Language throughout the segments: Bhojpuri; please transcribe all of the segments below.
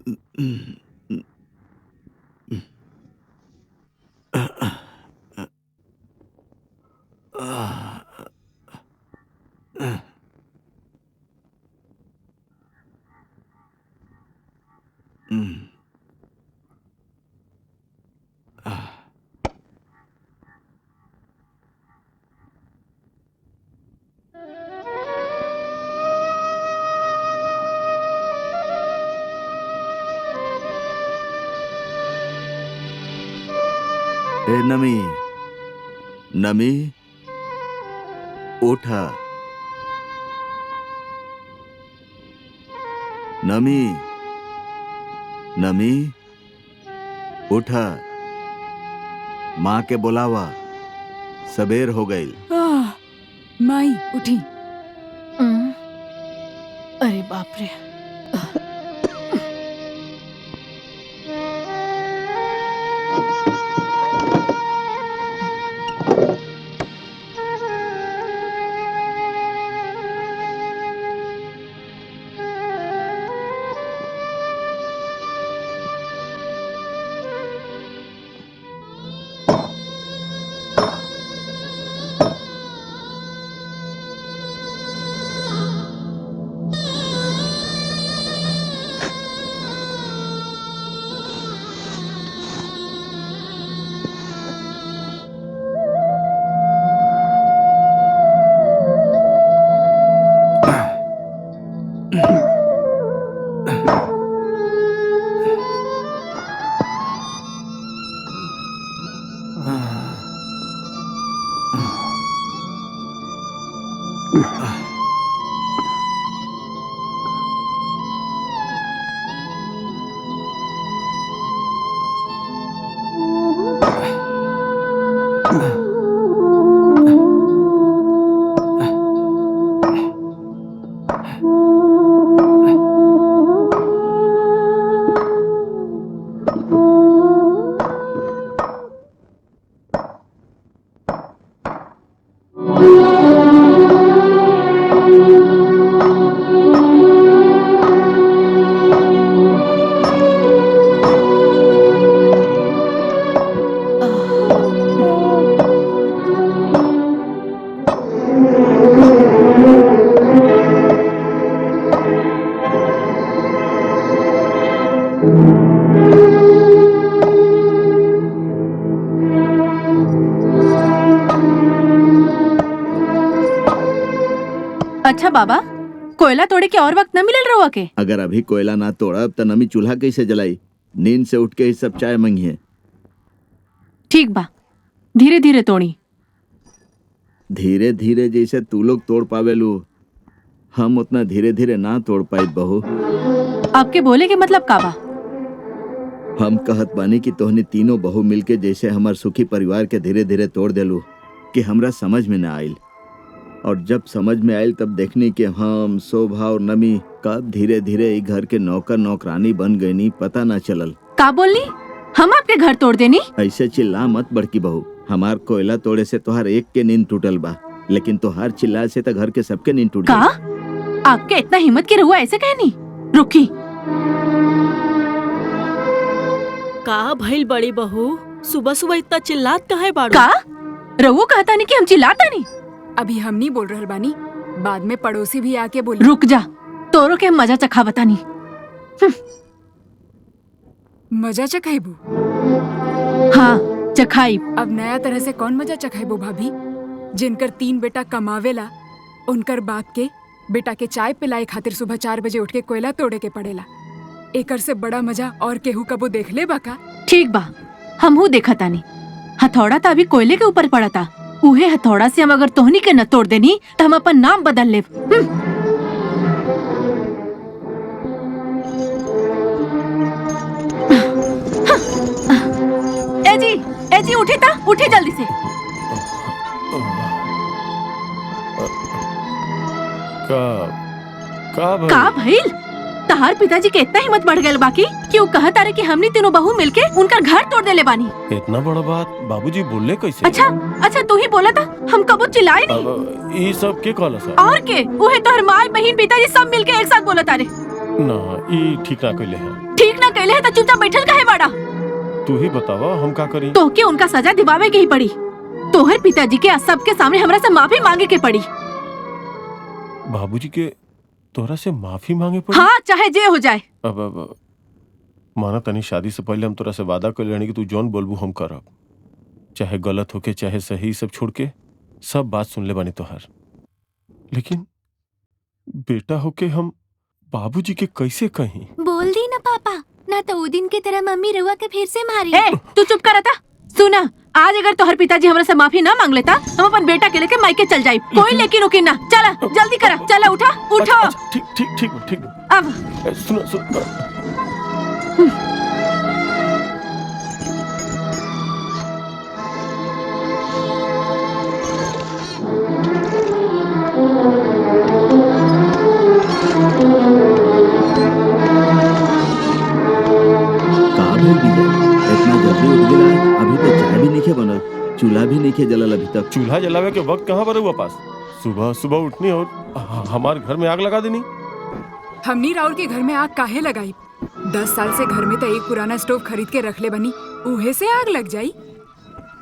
ए नमी, नमी, उठा। नमी, नमी, उठा। माँ के बुलावा, सबेर हो गई। माई उठी। अरे बाप रे। अच्छा बाबा, कोयला तोड़े के और वक्त न मिलल रहुआ के? अगर अभी कोयला ना तोड़ब तो नमी चूल्हा कैसे जलाई? नींद से उठ के ही सब चाय मंगिए। ठीक बा, धीरे धीरे तोड़ी। धीरे धीरे जैसे तू लोग तोड़ पावेलू, हम उतना धीरे धीरे ना तोड़ पाई बहू। आपके बोले के मतलब का बा? हम कहत बानी कि तोहनी तीनों बहू मिलके जैसे हमार सुखी परिवार के धीरे धीरे तोड़ देलू कि हमरा समझ में ना आइल, और जब समझ में आयल तब देखनी कि हम शोभा और नमी कब धीरे धीरे घर के नौकर नौकरानी बन गई नी पता ना चलल। का बोलनी? हम आपके घर तोड़ देनी? ऐसे चिल्ला मत बड़की बहू। हमार कोयला तोड़े से तोहार एक के नींद टूटल बा, लेकिन तोहार चिल्ला से तो घर के सबके नींद टूट का? आपके इतना हिम्मत की रहुआ ऐसे कहनी? रुकी। का भइल बड़ी बहू, सुबह सुबह इतना चिल्लात काहे बाड़ू? का? रहुआ कहता नहीं कि हम चिल्लाता नहीं? अभी हम नहीं बोल रहल बानी, बाद में पड़ोसी भी आके बोली। रुक जा, तोरो के मजा चखा बतानी। मजा चखाइबू? हाँ चखाई। अब नया तरह से कौन मजा चखाइबू भाभी? जिनकर 3 बेटा कमावेला, उनकर बाप के बेटा के चाय पिलाए खातिर सुबह 4 बजे उठ के कोयला तोड़े के पड़ेला। एकर से बड़ा मजा और केहू कबो देख ले बाका? ठीक बा, हमहू देखा तानी। हथौड़ा तो अभी कोयले के ऊपर पड़ा था, उहे हथौड़ा से हम अगर तोहनी के न तोड़ देनी तो हम अपन नाम बदल ले। एजी उठी ता, उठी जल्दी से। का भइल? तहार पिताजी के इतना हिम्मत बढ़ गए बाकी कि वो कहत आ रहे कि हमनी तीनों बहू मिलके उनकर घर तोड़ देले बानी। इतना बड़ा बात बाबूजी बोलले कैसे? अच्छा तू ही बोला था, हम कबो चिल्लाए नहीं। ये सब के कहला सा? और के? उहे तोहर माई बहन पिताजी सब मिलके एक साथ बोलत आ रहे। ना, ये ठीक ना कइले हैं। ठीक कैले है तो चुपचाप बैठल काहे बाड़ा? तू ही बतावा हम का करी। तोहके उनका सजा दिवावे के ही पड़ी। तोहर पिताजी के सबके सामने हमरा से माफी मांगे के पड़ी। बाबूजी के तोरा से माफी मांगे पड़ी? हाँ, चाहे जे हो जाए। अब माना तनी शादी से पहले हम तोरा से वादा कर लेनी कि तू जौन बोलबू हम करब, चाहे गलत होके चाहे सही, सब छोड़ के सब बात सुन ले बानी तोहार। लेकिन बेटा होके हम बाबूजी के कैसे कहीं? बोल दी ना पापा, ना तो वो दिन की तरह मम्मी रुआ के फिर से मारी। ए, तू चुप कर था। सुना, आज अगर तोहर पिताजी हमरा से माफी ना मांग लेता, हम अपन बेटा के लेके मायके चल जाए। कोई लेकिन उकिन ना। चला जल्दी करा, चला उठा उठो। अच्छा, ठीक ठीक ठीक ठीक। अब सुनो सुनो। इतना जल्दी उठ गया, अभी तक चाय भी नहीं बनल, चूल्हा भी नहीं जलल अभी तक। चूल्हा जलावे के वक्त कहाँ पर हुआ पास? सुबह सुबह उठनी और हमारे घर में आग लगा देनी। हमनी राउर के घर में आग काहे लगाई? 10 साल से घर में तो एक पुराना स्टोव खरीद के रख ले बनी, उहे से आग लग जाई।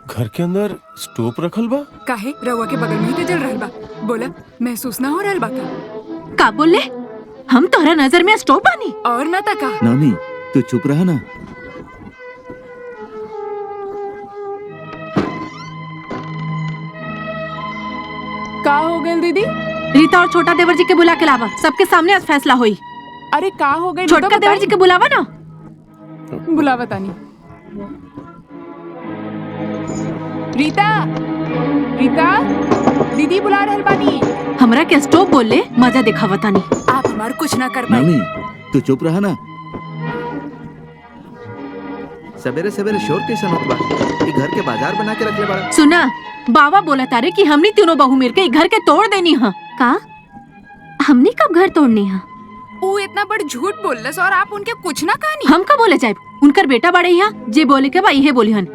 घर के अंदर स्टोव रखल बा? काहे? रउआ के बगल में ही तो जल रहल बा। बोला, महसूस ना हो रहल बा का बोले? हम तोहरा नजर में स्टोव बानी? और ना तका। नानी तू चुप रहा ना। का हो गइल दीदी? रीता और छोटा देवर जी के बुला के लावा, सबके सामने आज फैसला होई। अरे का हो गइल? छोटका देवर जी के बुलावा ना। बुलावा तानी। रीता, रीता, दीदी बुला रहल बानी। हमरा के स्टोव बोले मजा दिखावा तानी। आप हमार कुछ ना कर पाई। नानी तू चुप रहा ना। सवेरे सवेरे शोर कैसे मत बा? ये घर के बाजार बना के रख ले बड़ा। सुना, बाबा बोला तारे कि हमनी तीनों बहू मिल के घर के तोड़ देनी है। का? हमने कब घर तोड़नी है? वो इतना बड़ झूठ बोललस और आप उनके कुछ ना कहानी। हम का बोले जाए? उनकर बेटा बड़े यहाँ जे बोले के भाई है बोली हन।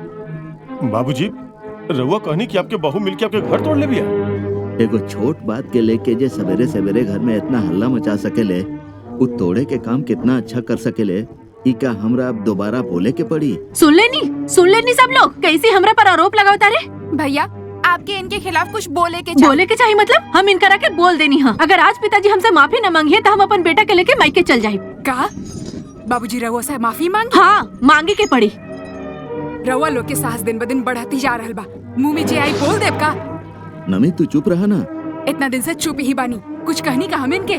बाबूजी, रउआ कहनी कि आपके बहू मिलके आपके घर तोड़ ले बिया। एगो छोट बात के लेके जे सवेरे सवेरे घर में इतना हल्ला मचा सकेले, वो तोड़े के काम कितना अच्छा कर सकेले, ई का हमरा अब दोबारा बोले के पड़ी? सुन लेनी सब लोग कैसे हमरा पर आरोप लगाओ तारे। भैया, आपके इनके खिलाफ कुछ बोले के चाहिए मतलब हम इनकरा के बोल देनी है। अगर आज पिताजी हमसे माफी न मांगे तो हम अपन बेटा के लेके मायके चल जाए। कहा? बाबूजी रउआ से माफी मांगी? हाँ, मांगे के पड़ी। रउआ लोग के साहस दिन ब दिन बढ़ती जा रहल बा। मुंह में जे आई बोल देब का? नमी तू चुप रहा ना। इतना दिन से चुप ही बानी, कुछ कहनी का हम इनके?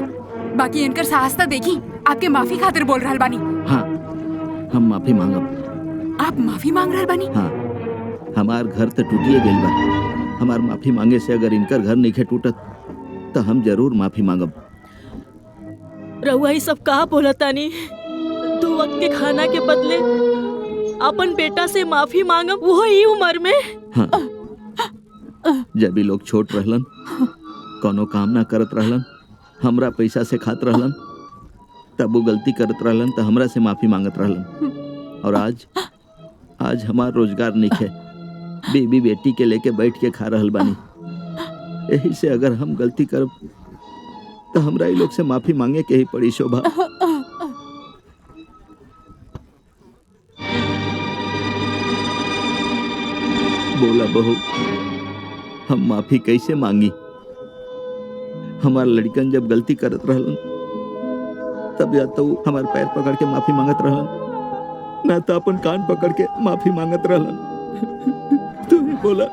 बाकी इनकर साहस तो देखी, आपके माफी खातिर बोल रहल बानी। हाँ, हम माफी मांगब। आप माफी मांग रहल बानी? हाँ, हमार घर तो टूटिए गइल बा। हमार माफी मांगे से अगर इनकर घर नहीं टूटत तो हम जरूर माफी मांगब। रउआ ही सब कहा बोला तानी? 2 वक्त के खाना के बदले अपन बेटा से माफी मांगब, वो ही उम्र में। हाँ, जब भी लोग छोट रहलन, कोनो काम ना करत रहलन, हमरा पैसा से खात रहलन, तब वो गलती करत रहलन तो हमरा से माफी मांगत रहलन। और आज हमार रोजगार नहीं है, बीबी बेटी के लेके बैठ के खा रहल बानी। यही से अगर हम गलती करब तो हमरा ही लोग से माफी मांगे के ही पड़ी। शोभा, बोला बहू, हम माफी कैसे मांगी? हमार लड़कन जब गलती करत रहलन तब या तो हमारे पैर पकड़ के माफी मांगत रहलन, ना तो अपन कान पकड़ के माफी मांगत रहलन। तू ही बोला,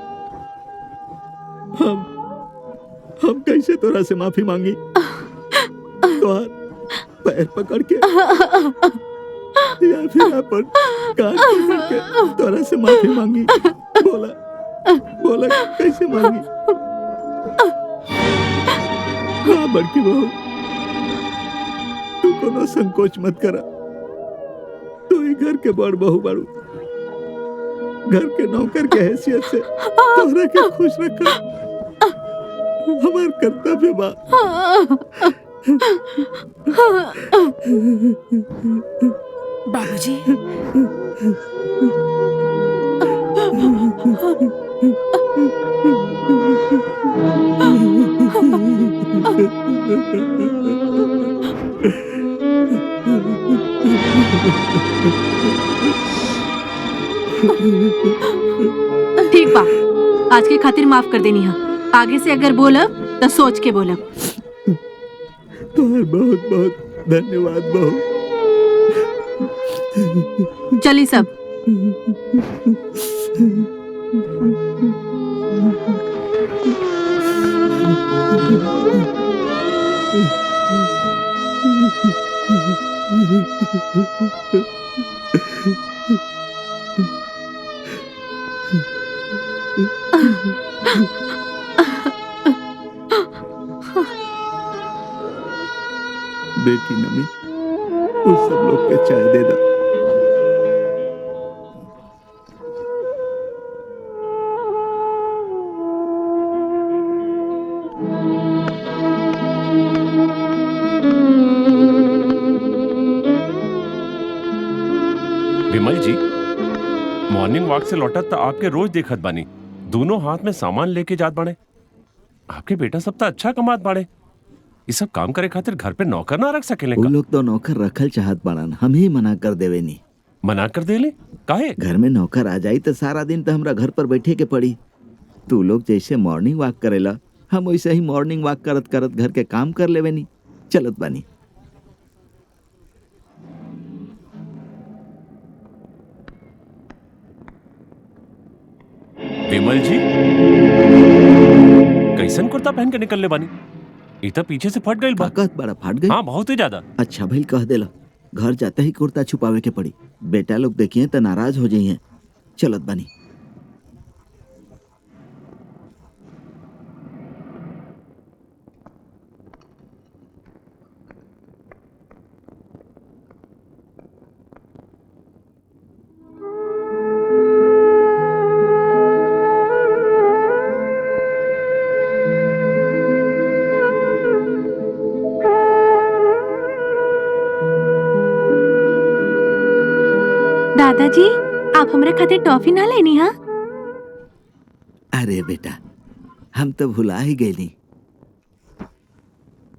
हम कैसे तोरा से माफी मांगी? तोहार पैर पकड़ के या फिर अपन कान पकड़ के तोरा से माफी मांगी? बोला कैसे मांगी? हाँ बड़की बहू, तू कोनो संकोच मत करा। तू ही घर के बड़ बहू बाड़ू, घर के नौकर के हैसियत से तोहरा के खुश रखा हमार कर्तव्य बा। बाबूजी, ठीक बा, आज के खातिर माफ कर देनी है। आगे से अगर बोलब तो सोच के बोलब। तुम्हार बहुत बहुत धन्यवाद बहू। चली सब। बेटी नमी, उस सब लोग के चाय दे दो। विमल जी, मॉर्निंग वॉक से लौटत तो आपके रोज देखत बानी, दोनों हाथ में सामान लेके जात बाड़े। आपके बेटा सब तो अच्छा कमात बाड़े, ये सब काम करे खातिर घर पे नौकर ना रख सकेले वो का? लोग तो नौकर रखल चाहत बाड़न, हम ही मना कर देवे नी। मना कर देले काहे? घर में नौकर आ जाई तो सारा दिन तो हमरा घर पर बैठे के पड़ी। तू लोग जैसे मॉर्निंग वॉक करेला, हम वैसे ही मॉर्निंग वॉक करत करत घर के काम कर लेवे नी। चलत बानी। विमल जी, कैसन कुर्ता पहन के निकलने बानी? ये तो पीछे से फट गई बा। ताकत बड़ा फाट गई। हाँ, बहुत ही ज्यादा। अच्छा भाई कह देला, घर जाते ही कुर्ता छुपावे के पड़ी। बेटा लोग देखिए तो नाराज हो जाइए। चलत बानी। दादाजी, आप हमरे खातिर टॉफी ना लेनी हा? अरे बेटा, हम तो भुला ही गए नी।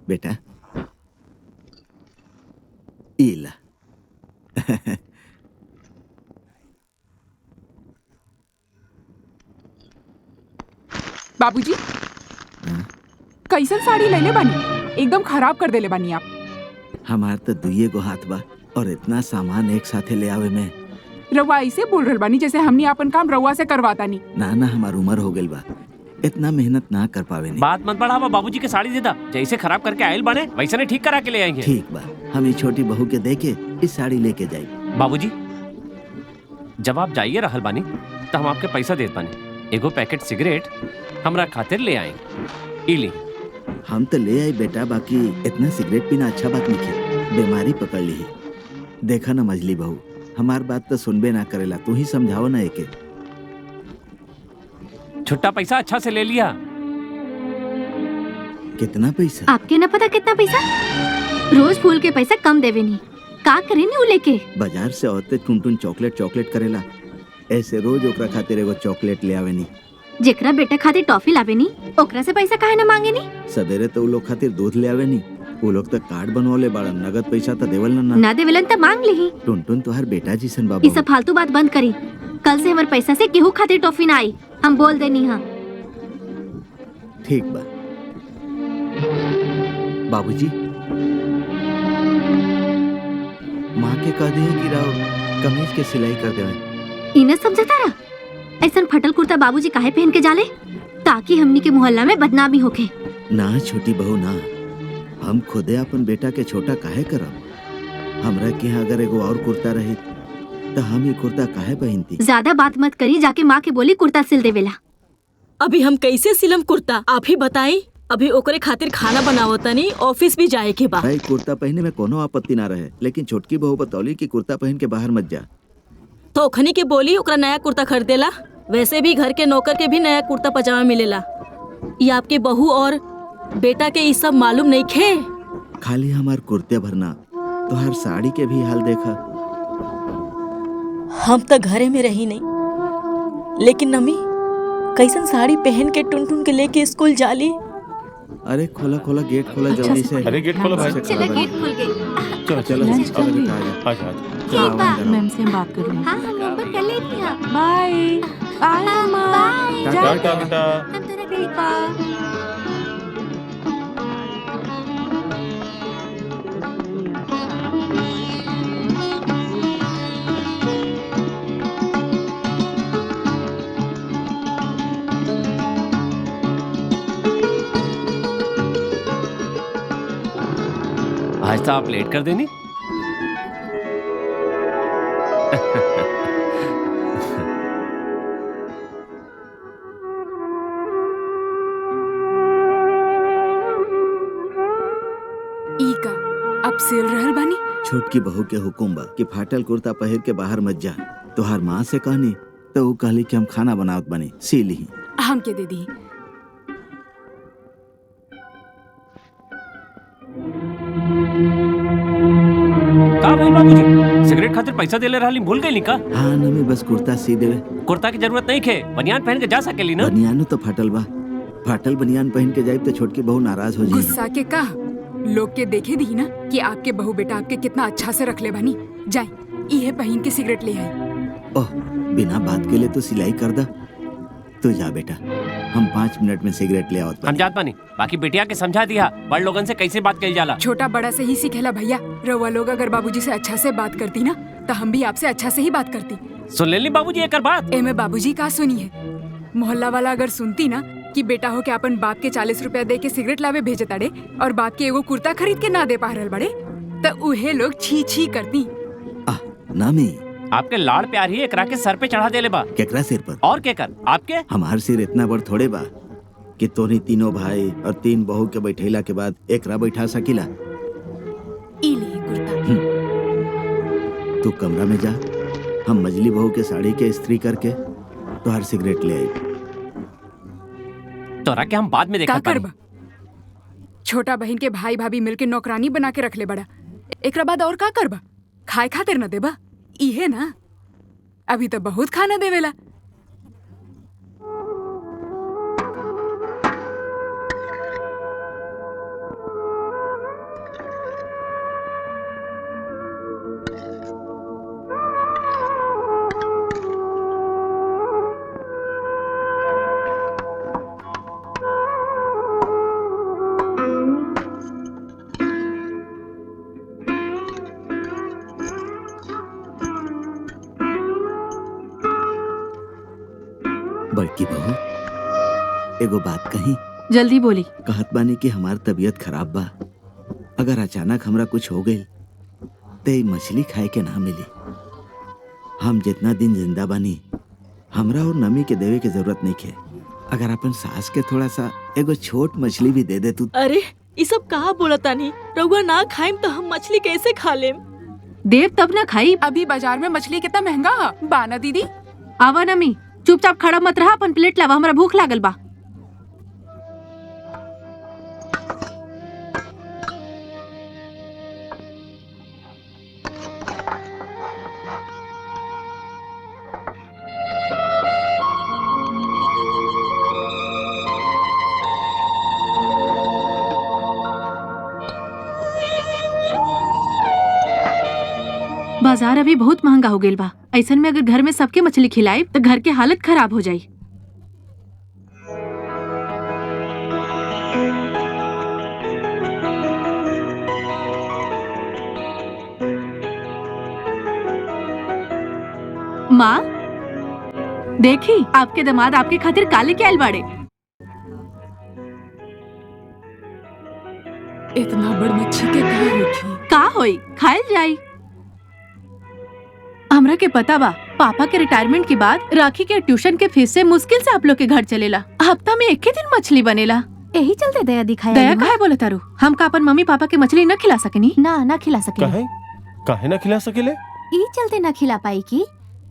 बेटा इला बाबूजी, कैसन साड़ी लेले बानी? एकदम खराब कर देले बानी आप। हमार तो दुइये गो हाथ बा और इतना सामान एक साथे ले आवे में। रउआ ऐसे बोल रहल बानी जैसे हमनी अपन काम रउआ से करवाता नी। ना ना, हमार उम्र हो गइल बा, इतना मेहनत ना कर पावे नी। बात मत बढ़ावा, बाबूजी के साड़ी देदा, जैसे खराब करके आयल बने वैसे ने ठीक करा के ले आएंगे। ठीक बा, हम ये छोटी बहू के दे के इस साड़ी लेके जाई। बाबूजी, जब आप जाइए रहल बानी तो हम आपके पैसा देत बानी। एगो पैकेट सिगरेट हमरा खातिर ले आए। ई ली। हम तो ले आई बेटा, बाकी इतना सिगरेट पीना अच्छा बात नहीं है, बीमारी पकड़ ली है। देखा ना मजली बहू, हमार बात तो सुनबे ना करेला, तू ही समझाओ ना एके। छुट्टा पैसा अच्छा से ले लिया। कितना पैसा? आपके न पता कितना पैसा? रोज फूल के पैसा कम देवे नी, का करे नी उ लेके? बाजार से औरतें टुन चॉकलेट चॉकलेट करेला, ऐसे रोज ओकरा खातिर एगो चॉकलेट ले आवे नी। जेकरा बेटा खातिर टॉफी लावे नी, ओकरा से पैसा काहे न मांगे नी? सवेरे तो उ लोग खातिर दूध ले आवे नी, वो लोग तो कार्ड बनवले बाड़न, नगद पैसा तो देवल ना। ना देवेलन त मांग ली। टुन तोहर बेटा जी सन ये बाबू। सब फालतू बात बंद करी। कल से हमारे पैसा से केहू खातिर टॉफी ना आई, हम बोल देनी हाँ। ठीक बा बाबूजी, माँ के कह दे कि राव कमीज के सिलाई कर देवे। इन्हें समझता रहा, ऐसा फटल कुर्ता बाबूजी काहे पहन के जाले ताकि हमनी के मोहल्ला में बदनामी होके। ना छोटी बहू ना, हम खुदे अपन बेटा के छोटा काहे करब? हमरा के यहाँ अगर एगो और कुर्ता रही तो हम ये कुर्ता काहे पहनती? ज्यादा बात मत करी, जाके माँ के बोली कुर्ता सिल देवेला। अभी हम कैसे सिलम कुर्ता, आप ही बताई। अभी ओकरे खातिर खाना बनावता नहीं, ऑफिस भी जाए के बाद। भाई कुर्ता पहने में कोनो आपत्ति ना रहे, लेकिन छोटकी बहू बतौली कि कुर्ता पहन के बाहर मत जा। तो ओखनी के बोली ओकरा नया कुर्ता खरीदेला। वैसे भी घर के नौकर के भी नया कुर्ता पजामा मिलेला। ये आपके बहू और बेटा के ये सब मालूम नहीं खे। खाली हमार कुर्ते भरना, तो हर साड़ी के भी हाल देखा। हम तो घरे में रही नहीं, लेकिन नमी कैसन साड़ी पहन के टुन के लेके स्कूल जाली। अरे खोला खोला गेट खोला जल्दी से। अरे गेट खोलो भाई। चलो गेट खुल गई। चलो चलो लंच कर ली। आजा आजा। ठीक बा। मैम से हम बात कर लेंगे। हाँ हम होमवर्क कर लेती हैं। बाय बाय मम्मा। बाय। जा टाटा बेटा। हम तोरा ठीक बा। आज तो आप लेट कर देनी। ई का अब सेल रहल बानी। छोटकी बहू के हुकुम बा कि फाटल कुर्ता पहिर के बाहर मत जा। तोहार माँ से कहनी तो वो कहली कि हम खाना बनावत बनी, सी ली। हम के दे दी। का भाई बाबूजी सिगरेट खातिर पैसा देले रहली भूल गई का? हाँ नमी बस कुर्ता सी देवे। कुर्ता की जरूरत नहीं खे, बनियान पहन के जा सकेली ना। बनियानो तो फाटल बा। फाटल बनियान पहन के जाए तो छोटकी बहू नाराज हो जाए। गुस्सा के का लोग के देखे दी ना कि आपके बहू बेटा आपके कितना अच्छा से रख ले बानी। जाए इहे पहन के सिगरेट ले आई। ओह बिना बात के लिए तो सिलाई कर दा। तू जा बेटा, हम 5 मिनट में सिगरेट ले आवत हम बानी। जात बानी, बाकी बिटिया के समझा दिया बड़ लोगन से कैसे बात करी जाला। छोटा बड़ा से ही सीखेला भैया। रउआ लोग अगर बाबूजी से अच्छा से बात करती ना तो हम भी आपसे अच्छा से ही बात करती। सुन लेली बाबूजी एकर बात। एमे बाबूजी का सुनी है। मोहल्ला वाला अगर सुनती ना कि बेटा हो के अपन बाप के 40 रुपया दे के सिगरेट लावे भेजे ताड़े और बाप के एगो कुर्ता खरीद के ना दे पा रहल बड़े तो उहे लोग छी छी करती। आह नामी आपके लाड़ प्यार ही एकरा के सर पे चढ़ा देले बा। केकरा सिर पर? और के कर आपके? हमार सिर इतना बड़ थोड़े बा कि तोनी तीनों भाई और 3 बहू के बैठेला के बाद एकरा बैठा सकीला। ई लिए कुर्ता। तू कमरा में जा, हम मजली बहू के साड़ी के इस्त्री करके तोहर सिगरेट ले आई। तोरा के हम बाद में देखा का करबा? छोटा बहन के भाई भाभी मिलके नौकरानी बना के रख ले बड़ा। एकरा बाद और का करबा? खाए खातिर न देबा? इहे ना, अभी तो बहुत खाना देवेला। बड़की बहू एगो बात कही। जल्दी बोली। कहत बानी कि हमार तबीयत खराब बा। अगर अचानक हमरा कुछ हो गई तो ई मछली खाए के ना मिली। हम जितना दिन जिंदा बानी हमरा और नमी के देवे के जरूरत नहीं है। अगर अपन सास के थोड़ा सा एगो छोट मछली भी दे दे तू। अरे ये सब कहा बोलतानी? रउआ ना खाइम तो हम मछली कैसे खा लेम? देव तब ना खाई। अभी बाजार में मछली कितना महंगा है बाना दीदी। आवा नमी चुपचाप खड़ा मत रहा, अपन प्लेट लावा, हमरा भूख लागल बा। बाजार अभी बहुत महंगा हो गेल बा। ऐसन में अगर घर में सबके मछली खिलाई तो घर के हालत खराब हो जाई। माँ देखी आपके दामाद आपके खातिर काले के आइल बाड़े। इतना बड़ मच्छी के का होखी? का होई खाइल जाई। हमरा के पता बा पापा के रिटायरमेंट के बाद राखी के ट्यूशन के फीस से मुश्किल से आप लोग के घर चलेला। हफ्ता में एक ही दिन मछली बनेला। यही चलते दया दिखाया। दया काहे बोले तारू? हम का अपन मम्मी पापा के मछली न खिला सकेनी? ना खिला सके। काहे काहे ना खिला सकेले? ई चलते ना खिला पाई की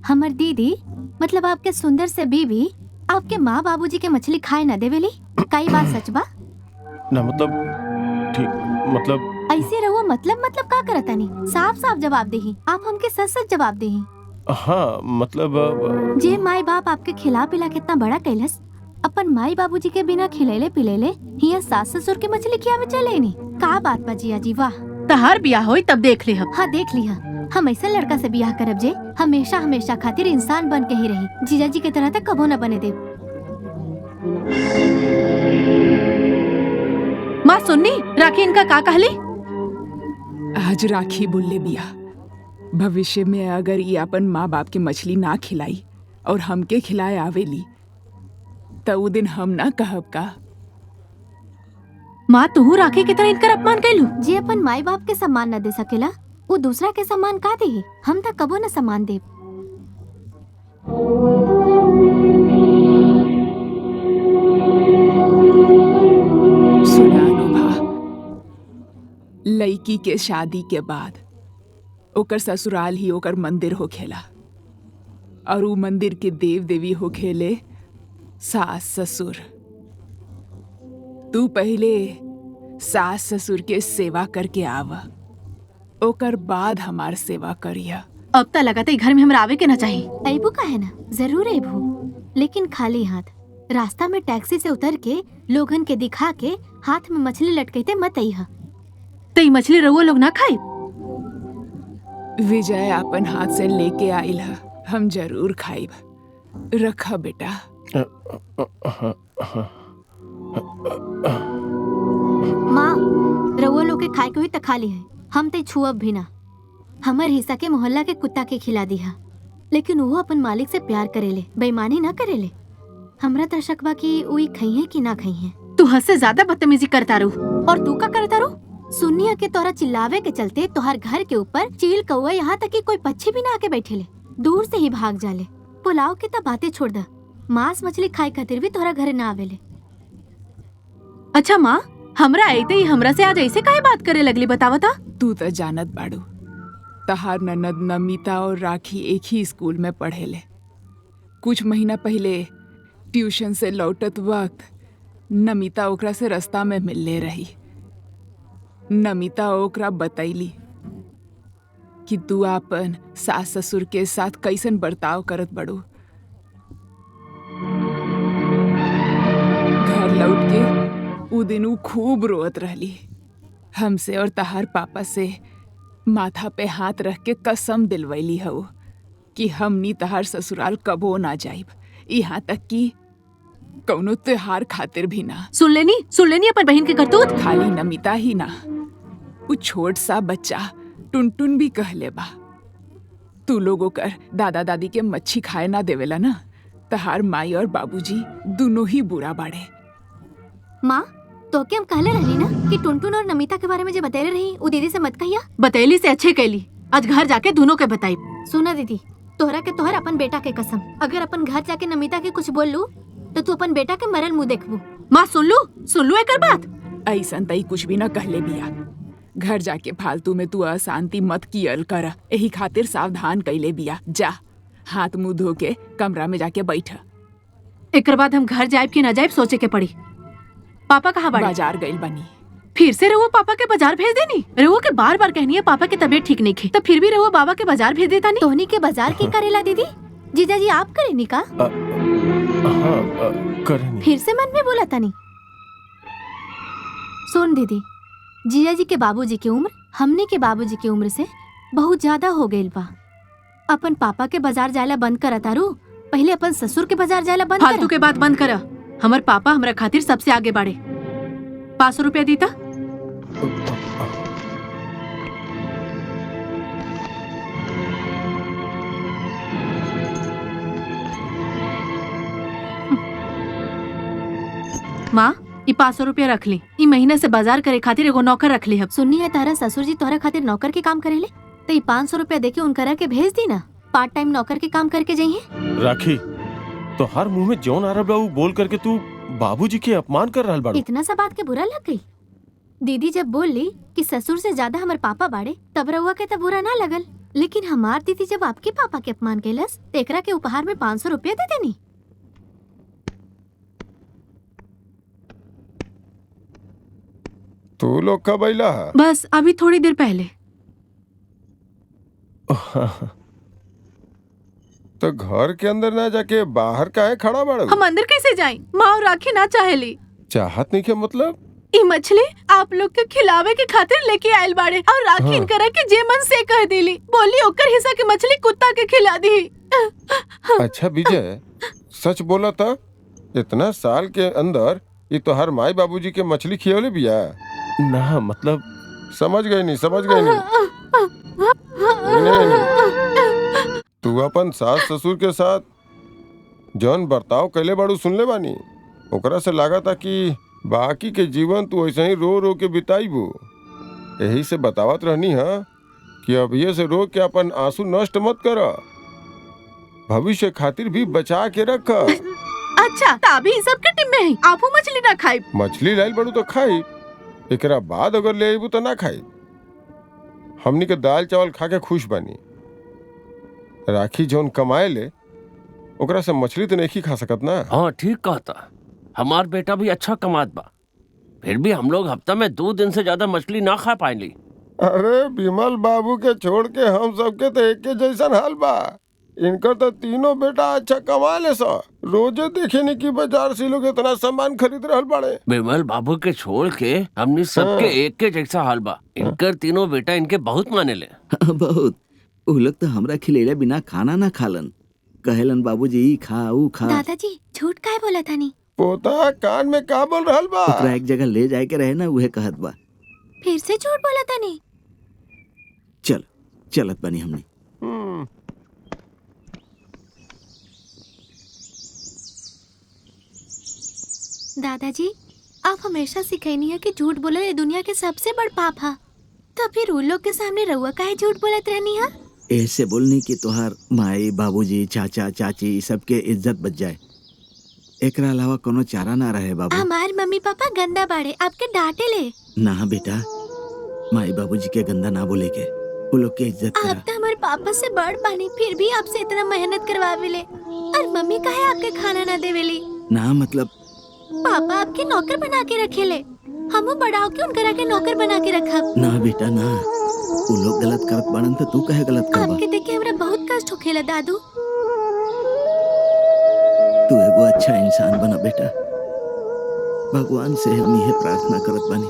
हमर दीदी मतलब आपके सुंदर से बीवी आपके माँ बाबूजी के मछली खाए ना देवेली। कई बात सच बा? ना मतलब ठीक मतलब ऐसे रहुआ मतलब का करतानी? साफ साफ जवाब देही। आप हमके सच सच जवाब देही। हाँ मतलब जे माई बाप आपके खिला पिला कितना बड़ा कैलस, अपन माई बाबूजी के बिना खिलेले पिलेले हिया सास ससुर के मछली खियावे चले नी। का बात बा जिया जी, वाह। तहार बियाह होई तब देख ले हम। हाँ देख लिया, हम ऐसा लड़का से ब्याह करब जे हमेशा हमेशा खातिर इंसान बन के ही रही, जीजा जी के तरह तक कबो न बने दे। माँ सुननी राखी इनका का कहली? आज राखी बोले बिया, भविष्य में अगर ये अपन माँ बाप के मछली ना खिलाई और हमके खिलाए आवेली तो उ दिन हम ना कहब का। माँ तू राखी की तरह इनकर अपमान कैलू? जे अपन माई बाप के सम्मान न दे सकेला वो दूसरा के सम्मान का दे? हम तक कबो न सम्मान दे। सुना अनुभा, लड़की के शादी के बाद ओकर ससुराल ही ओकर मंदिर हो खेला और उ मंदिर के देव देवी हो खेले सास ससुर। तू पहले सास ससुर के सेवा करके आवा, ओकर बाद हमार सेवा करिया। अब तक लगा था घर में हमरा आवे के ना चाहिए। अबू का है ना, जरूर अबू, लेकिन खाली हाथ रास्ता में टैक्सी से उतर के लोगन के दिखा के हाथ में मछली लटकते मत अइहा। तो मछली रहुआ लोग ना खाई? विजय अपन हाथ से लेके आइल है, हम जरूर खाइब। रखा बेटा। माँ रउआ लोग के खाए के हुई त खा ली है, हम ते छुअब भी ना। हमर हिस्सा के मोहल्ला के कुत्ता के खिला दिया, लेकिन वो अपन मालिक से प्यार करेले, बेईमानी ना करेले। हमरा त शक बा कि वही खई है कि ना खई है। तू हद से ज्यादा बदतमीजी करता रू। और तू का करता रू? सुनिया के तोरा चिल्लावे के चलते तोहर घर के ऊपर चील कौआ यहाँ तक कि कोई पक्षी भी ना आके बैठेले, दूर से ही भाग जाले। पुलाव के त बातें छोड़ दा, मांस मछली खाए खातिर भी तोहरा घर ना आवेले। अच्छा माँ, हमरा आते ही हमरा से आज ऐसे काहे बात करे लगली, बतावा था? तू तो जानत बाड़ू, तहार ननद नमिता और राखी एक ही स्कूल में पढ़ेले। कुछ महीना पहले ट्यूशन से लौटत वक्त नमिता ओकरा से रास्ता में मिलले रही। नमिता ओकरा बतैली कि तू अपन सास ससुर के साथ कैसन बर्ताव करत बड़ू। घर लौट के उ दिन उ खूब रोत रहली, हमसे और तहार पापा से माथा पे हाथ रख के कसम दिलवैली हो कि हमनी तहार ससुराल कबो ना जाइब, यहाँ तक कि कौनो त्योहार खातिर भी ना। सुन लेनी अपन बहन के करतूत। खाली नमिता ही ना, वो छोट सा बच्चा टुनटुन भी कहले बा। तू लोगों कर दादा दादी के मच्छी खाए ना देवेला ना, तहार माई और बाबूजी दोनों ही बुरा बाड़े। माँ तो के हम कहले रही ना कि टुनटुन और नमिता के बारे में जो बतेले रही वो दीदी से मत कहिया। बतैली से अच्छे कैली, आज घर जाके दोनों के बताई। सुना दीदी, तोहरा के तोहर अपन बेटा के कसम, अगर अपन घर जाके नमिता के कुछ बोल लू तो तू अपन बेटा के मरल मुंह देखबू। माँ सुन लू एकर बात। ऐसन तई कुछ भी ना कहले बिया। घर जाके फालतू में तू अशांति मत कियल कर, यही खातिर सावधान कैले बिया। जा हाथ मुंह धो के कमरा में जाके बैठ। एकर बाद हम घर जाइब कि ना जाइब सोचे के पड़ी। पापा कहाँ बाड़े? बाजार गइल बनी। फिर से रहुआ पापा के बाजार भेज देनी? रहुआ के बार बार कहनी है पापा की तबीयत ठीक नहीं है, तो फिर भी रहुआ बाबा के बाजार भेज देता नहीं? तोहनी के बाजार की करेला दीदी? जीजा जी आप करेनी का? करेनी। फिर से मन में बोला था नहीं। सुन दीदी, जीजा जी के बाबूजी की उम्र हमने के बाबूजी की उम्र से बहुत ज्यादा हो गई बा। अपन पापा के बाजार जायला बंद करा तारू, पहले अपन ससुर के बाजार जायला बंद फालतू के बात बंद करा। हमार पापा हमरा खातिर सबसे आगे बाड़े। 500 रुपया दीता। माँ ये 500 रुपया रख ली, ई महीने से बाजार करे खातिर एगो नौकर रख ली। सुननी है तारा ससुर जी तोहरा खातिर नौकर के काम करेले, तो ये 500 रुपया देके उनकरा के भेज दी ना, पार्ट टाइम नौकर के काम करके जाइए। राखी तो हर मुंह में जौन आ रहा बोल करके तू बाबूजी के अपमान कर रहा बाड़ू। इतना सा बात के बुरा लग गई? दीदी जब बोल ली कि ससुर से ज्यादा हमारे पापा बाड़े तब रउआ के तब बुरा ना लगल, लेकिन हमार दीदी जब आपके पापा के अपमान कैलस एकरा के उपहार में 500 रुपया दे देनी। तू लोग कब आइला? बस अभी थोड़ी देर पहले। तो घर के अंदर ना जाके बाहर काहे खड़ा बाड़ू? हम अंदर कैसे जाएं? माँ और राखी ना चाहेली। चाहत नहीं के मतलब ई मछली आप लोग के खिलावे के खातिर लेके आयल बाड़े और राखी करा के जे मन से कह देली, बोली ओकर हिस्सा की मछली कुत्ता के खिला दी। अच्छा विजय, सच बोला था? इतना साल के अंदर ये तो हर माई बाबूजी के मछली खियौले बिया? ना मतलब समझ गई नहीं, समझ गई नहीं। नहीं। तू अपन सास ससुर के साथ जौन बर्ताव कैले बाड़ू सुनले बानी, ओकरा से लगा था कि बाकी के जीवन तू ऐसे ही रो रो के बिताईबू। यही से बतावत रहनी है कि अभी से रो के अपन आंसू नष्ट मत कर, भविष्य खातिर भी बचा के रख। अच्छा तभी सब के टिम्मे है, आपू मछली ना खाई। मछली लाइल बड़ू तो खाई, एकरा बाद अगर ले आईबू तो ना खाई। हमनी के दाल चावल खा के खुश बानी। राखी जौन कमाए ले ओकरा से मछली तो नहीं खा सकत ना। हाँ ठीक कहता, हमार बेटा भी अच्छा कमात बा, फिर भी हम लोग हफ्ता में 2 दिन से ज्यादा मछली ना खा पाएली। अरे विमल बाबू के छोड़ के हम सबके तो एक के जैसन हाल बा। इनकर तो तीनों बेटा अच्छा कमा ले सा, रोजे देखे नहीं कि बाजार से लोग इतना सामान खरीद रहल बाड़े। विमल बाबू के छोड़ के हमने सबके एक के जैसा हाल बा। इनकर तीनों बेटा इनके बहुत माने ले। बहुत। उ लोग तो हमरा खिलेले बिना खाना ना खालन, कहेलन बाबूजी ई खा ऊ खा। दादाजी झूठ काहे बोला था नी? पोता कान में का बोल रहल बा? ओकरा एक जगह ले जाए के रहे ना, उहे कहत बा। फिर से झूठ बोला था नी? चल चलत बनी हमने। दादाजी आप हमेशा सिखैनी है कि झूठ बोले ये दुनिया के सबसे बड़ पाप है, तो फिर उन लोग के सामने रउआ काहे झूठ बोलत रहनी है? ऐसे बोलनी कि तोहार माई बाबूजी चाचा चाची सबके इज्जत बच जाए, एकरा अलावा कोनो चारा ना रहे बाबू। हमार मम्मी पापा गंदा बाड़े, आपके डांटे ले। ना बेटा, माई बाबूजी के गंदा ना बोले के, वो लोग के इज्जत आप करा। तो हमारे पापा से बड़ बानी, फिर भी आपसे इतना मेहनत करवावेले, और मम्मी काहे आपके खाना ना देवेली? ना मतलब पापा आपके नौकर बना के रखेले, हमू बड़ाओ के उनकरा के नौकर बना के रखब। ना बेटा ना, वो लोग गलत करत बाड़न तो तू कहे गलत करबा? आपके देख के हमरा बहुत कष्ट होखेला दादू। तू एगो अच्छा इंसान बना बेटा, भगवान से हम यह प्रार्थना करत बानी।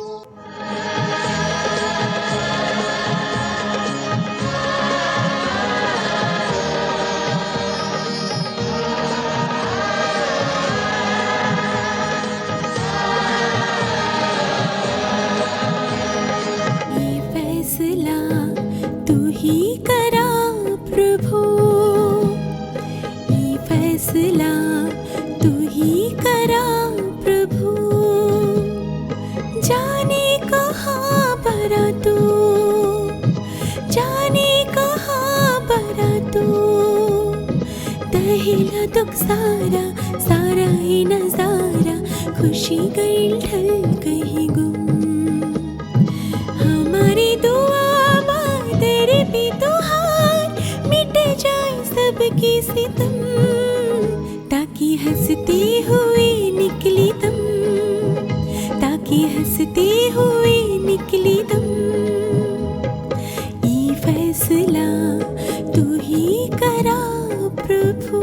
दुख सारा सारा ही नजारा, खुशी गई ढल गई गुम। हमारी दुआ बा तेरे भी तुहार, मिट जाए सबकी सितम, ताकि हंसती हुई निकली दम, ताकि हंसती हुई निकली दम। ये फैसला तू ही करा प्रभु।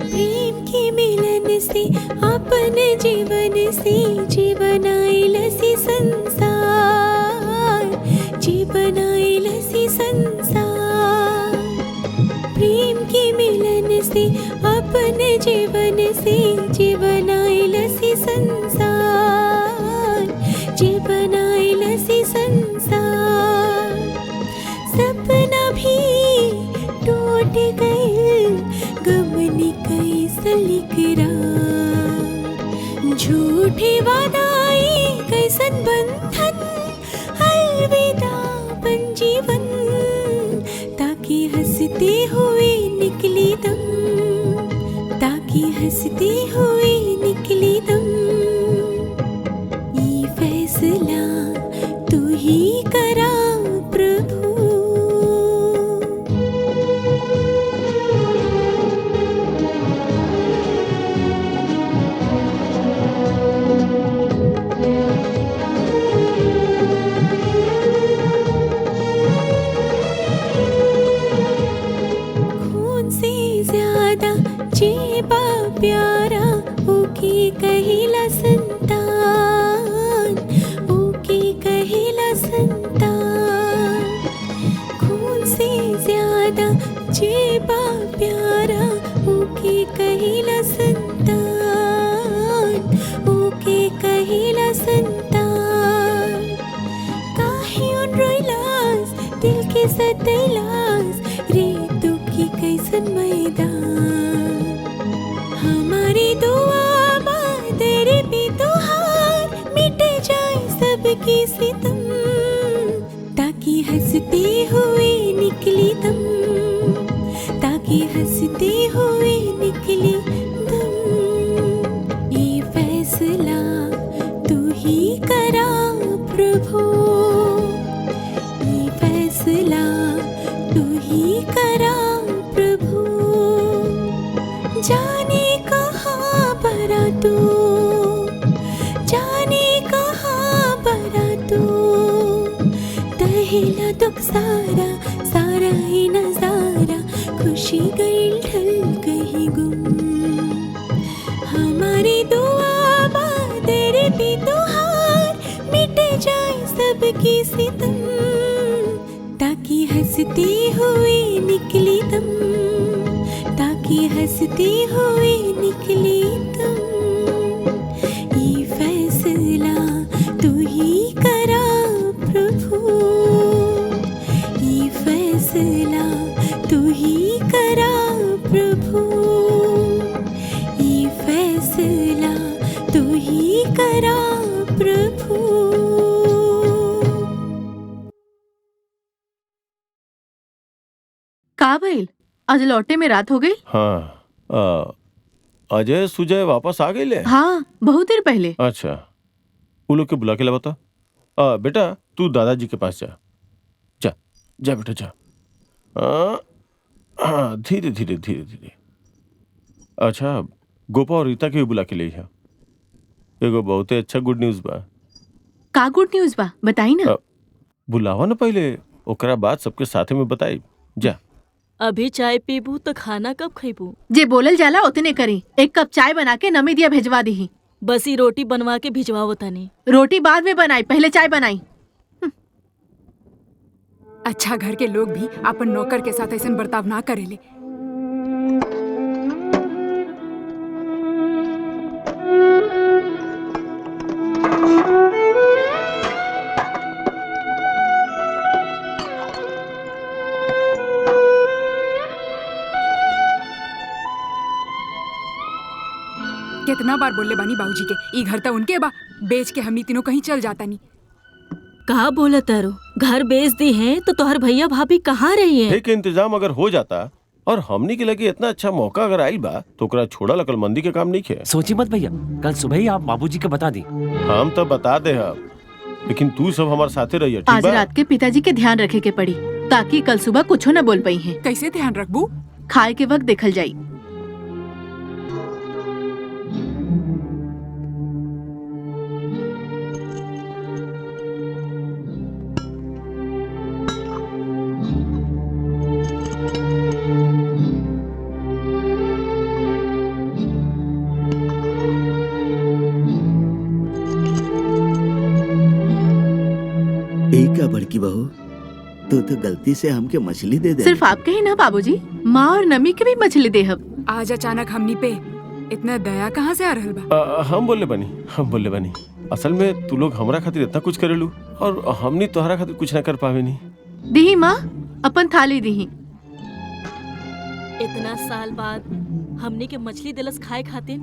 प्रेम के मिलन से अपने जीवन से जीवन आइलसी संसार, जीवन आइलसी संसार। प्रेम के मिलन से अपने जीवन से जीवन आइलसी संसार, जीवन आइलसी संसार। सपना भी टूट गए, गमनी कैसन इकरार, झूठे वादाई कैसन बंधन, अलविदा बन जीवन, ताकि हंसते हुए निकली दम, ताकि हंसते हुए निकली दम। ये फैसला तू ही करा प्रभु। जेबा प्यारा ओके कहिला संतान, ओके कहिला संतान। काहे उन रोइलास दिल के सतैलास रे दुखी कैसन मैदान। हमारी दुआ बा तेरे भी तुहार मिट जाए सबकी सितम, ताकि हंसते हुए निकली दम, ताकि हंसते हुए निकली दम। ये फैसला तू ही करा प्रभु, ये फैसला तू ही करा प्रभु। जाने कहाँ भरा तू, जाने कहाँ भरा तू। दहेला दुख सारा सारा ही नजारा, खुशी गई ढल गई गुम। हमारी दुआ बा तेरे भी तुहार मिट जाए सबकी सितम, ताकि हंसते हुए निकली दम, ताकि हंसते हुए निकली दम। ये फैसला तू ही करा प्रभु, ये फैसला तू ही करा प्रभु, ये फैसला तू ही करा प्रभु। का भइल? आज लौटे में रात हो गई? हाँ, अजय सुजय वापस आ गए ले? हाँ, बहुत देर पहले। अच्छा, वो लोग के बुला के ला बता। बेटा तू दादाजी के पास जा, जा जा बेटा जा। धीरे धीरे धीरे धीरे। अच्छा, गोपा और रीता के भी बुला के ले आ। एगो बहुते अच्छा गुड न्यूज बा। का गुड न्यूज बा? बताई ना। बुलावा ना पहले, ओकरा बाद सबके साथे में बताई। जा। अभी चाय पीबू तो खाना कब खइबू? जे बोलल जाला उतने करी। एक कप चाय बना के नमी दिया भेजवा दी। बस ही रोटी बनवा के भिजवाओ तनी। रोटी बाद में बनाई, पहले चाय बनाई। अच्छा घर के लोग भी अपन नौकर के साथ ऐसा बर्ताव ना करेले। कितना बार बोले बानी बाबूजी के ई घर तो उनके बा, बेच के हमनी तीनों कहीं चल जाता नहीं। कहा बोला तारो? घर बेच दी है तो तोहर भैया भाभी कहाँ रही है? ठीक इंतजाम अगर हो जाता और हमनी के लगे इतना अच्छा मौका अगर आई बा तो ओकरा छोड़ा अकलमंदी के काम नहीं खे। सोची मत भैया, कल सुबह ही आप बाबूजी के बता दी। हम तो बता दे हम, लेकिन तू सब हमारे साथे रहिए, ठीक आज बा? रात के पिताजी के ध्यान रखे के पड़ी, ताकि कल सुबह कुछ न बोल पाई है। कैसे ध्यान रखबू? खाए के वक्त देखल जाई। का बड़की बहू, तो गलती से हमके मछली दे दे। सिर्फ आपके ही ना बाबूजी, माँ और नमी के भी मछली देहब। आज अचानक हमनी पे इतना दया कहाँ से आ रहल बा? हम बोले बनी असल में तू लोग हमरा खातिर इतना कुछ करेलू और हमनी तोहरा खातिर कुछ ना कर पावे नहीं। दीही माँ, अपन थाली दीही। इतना साल बाद हमने के मछली दिलस खाए खातिर,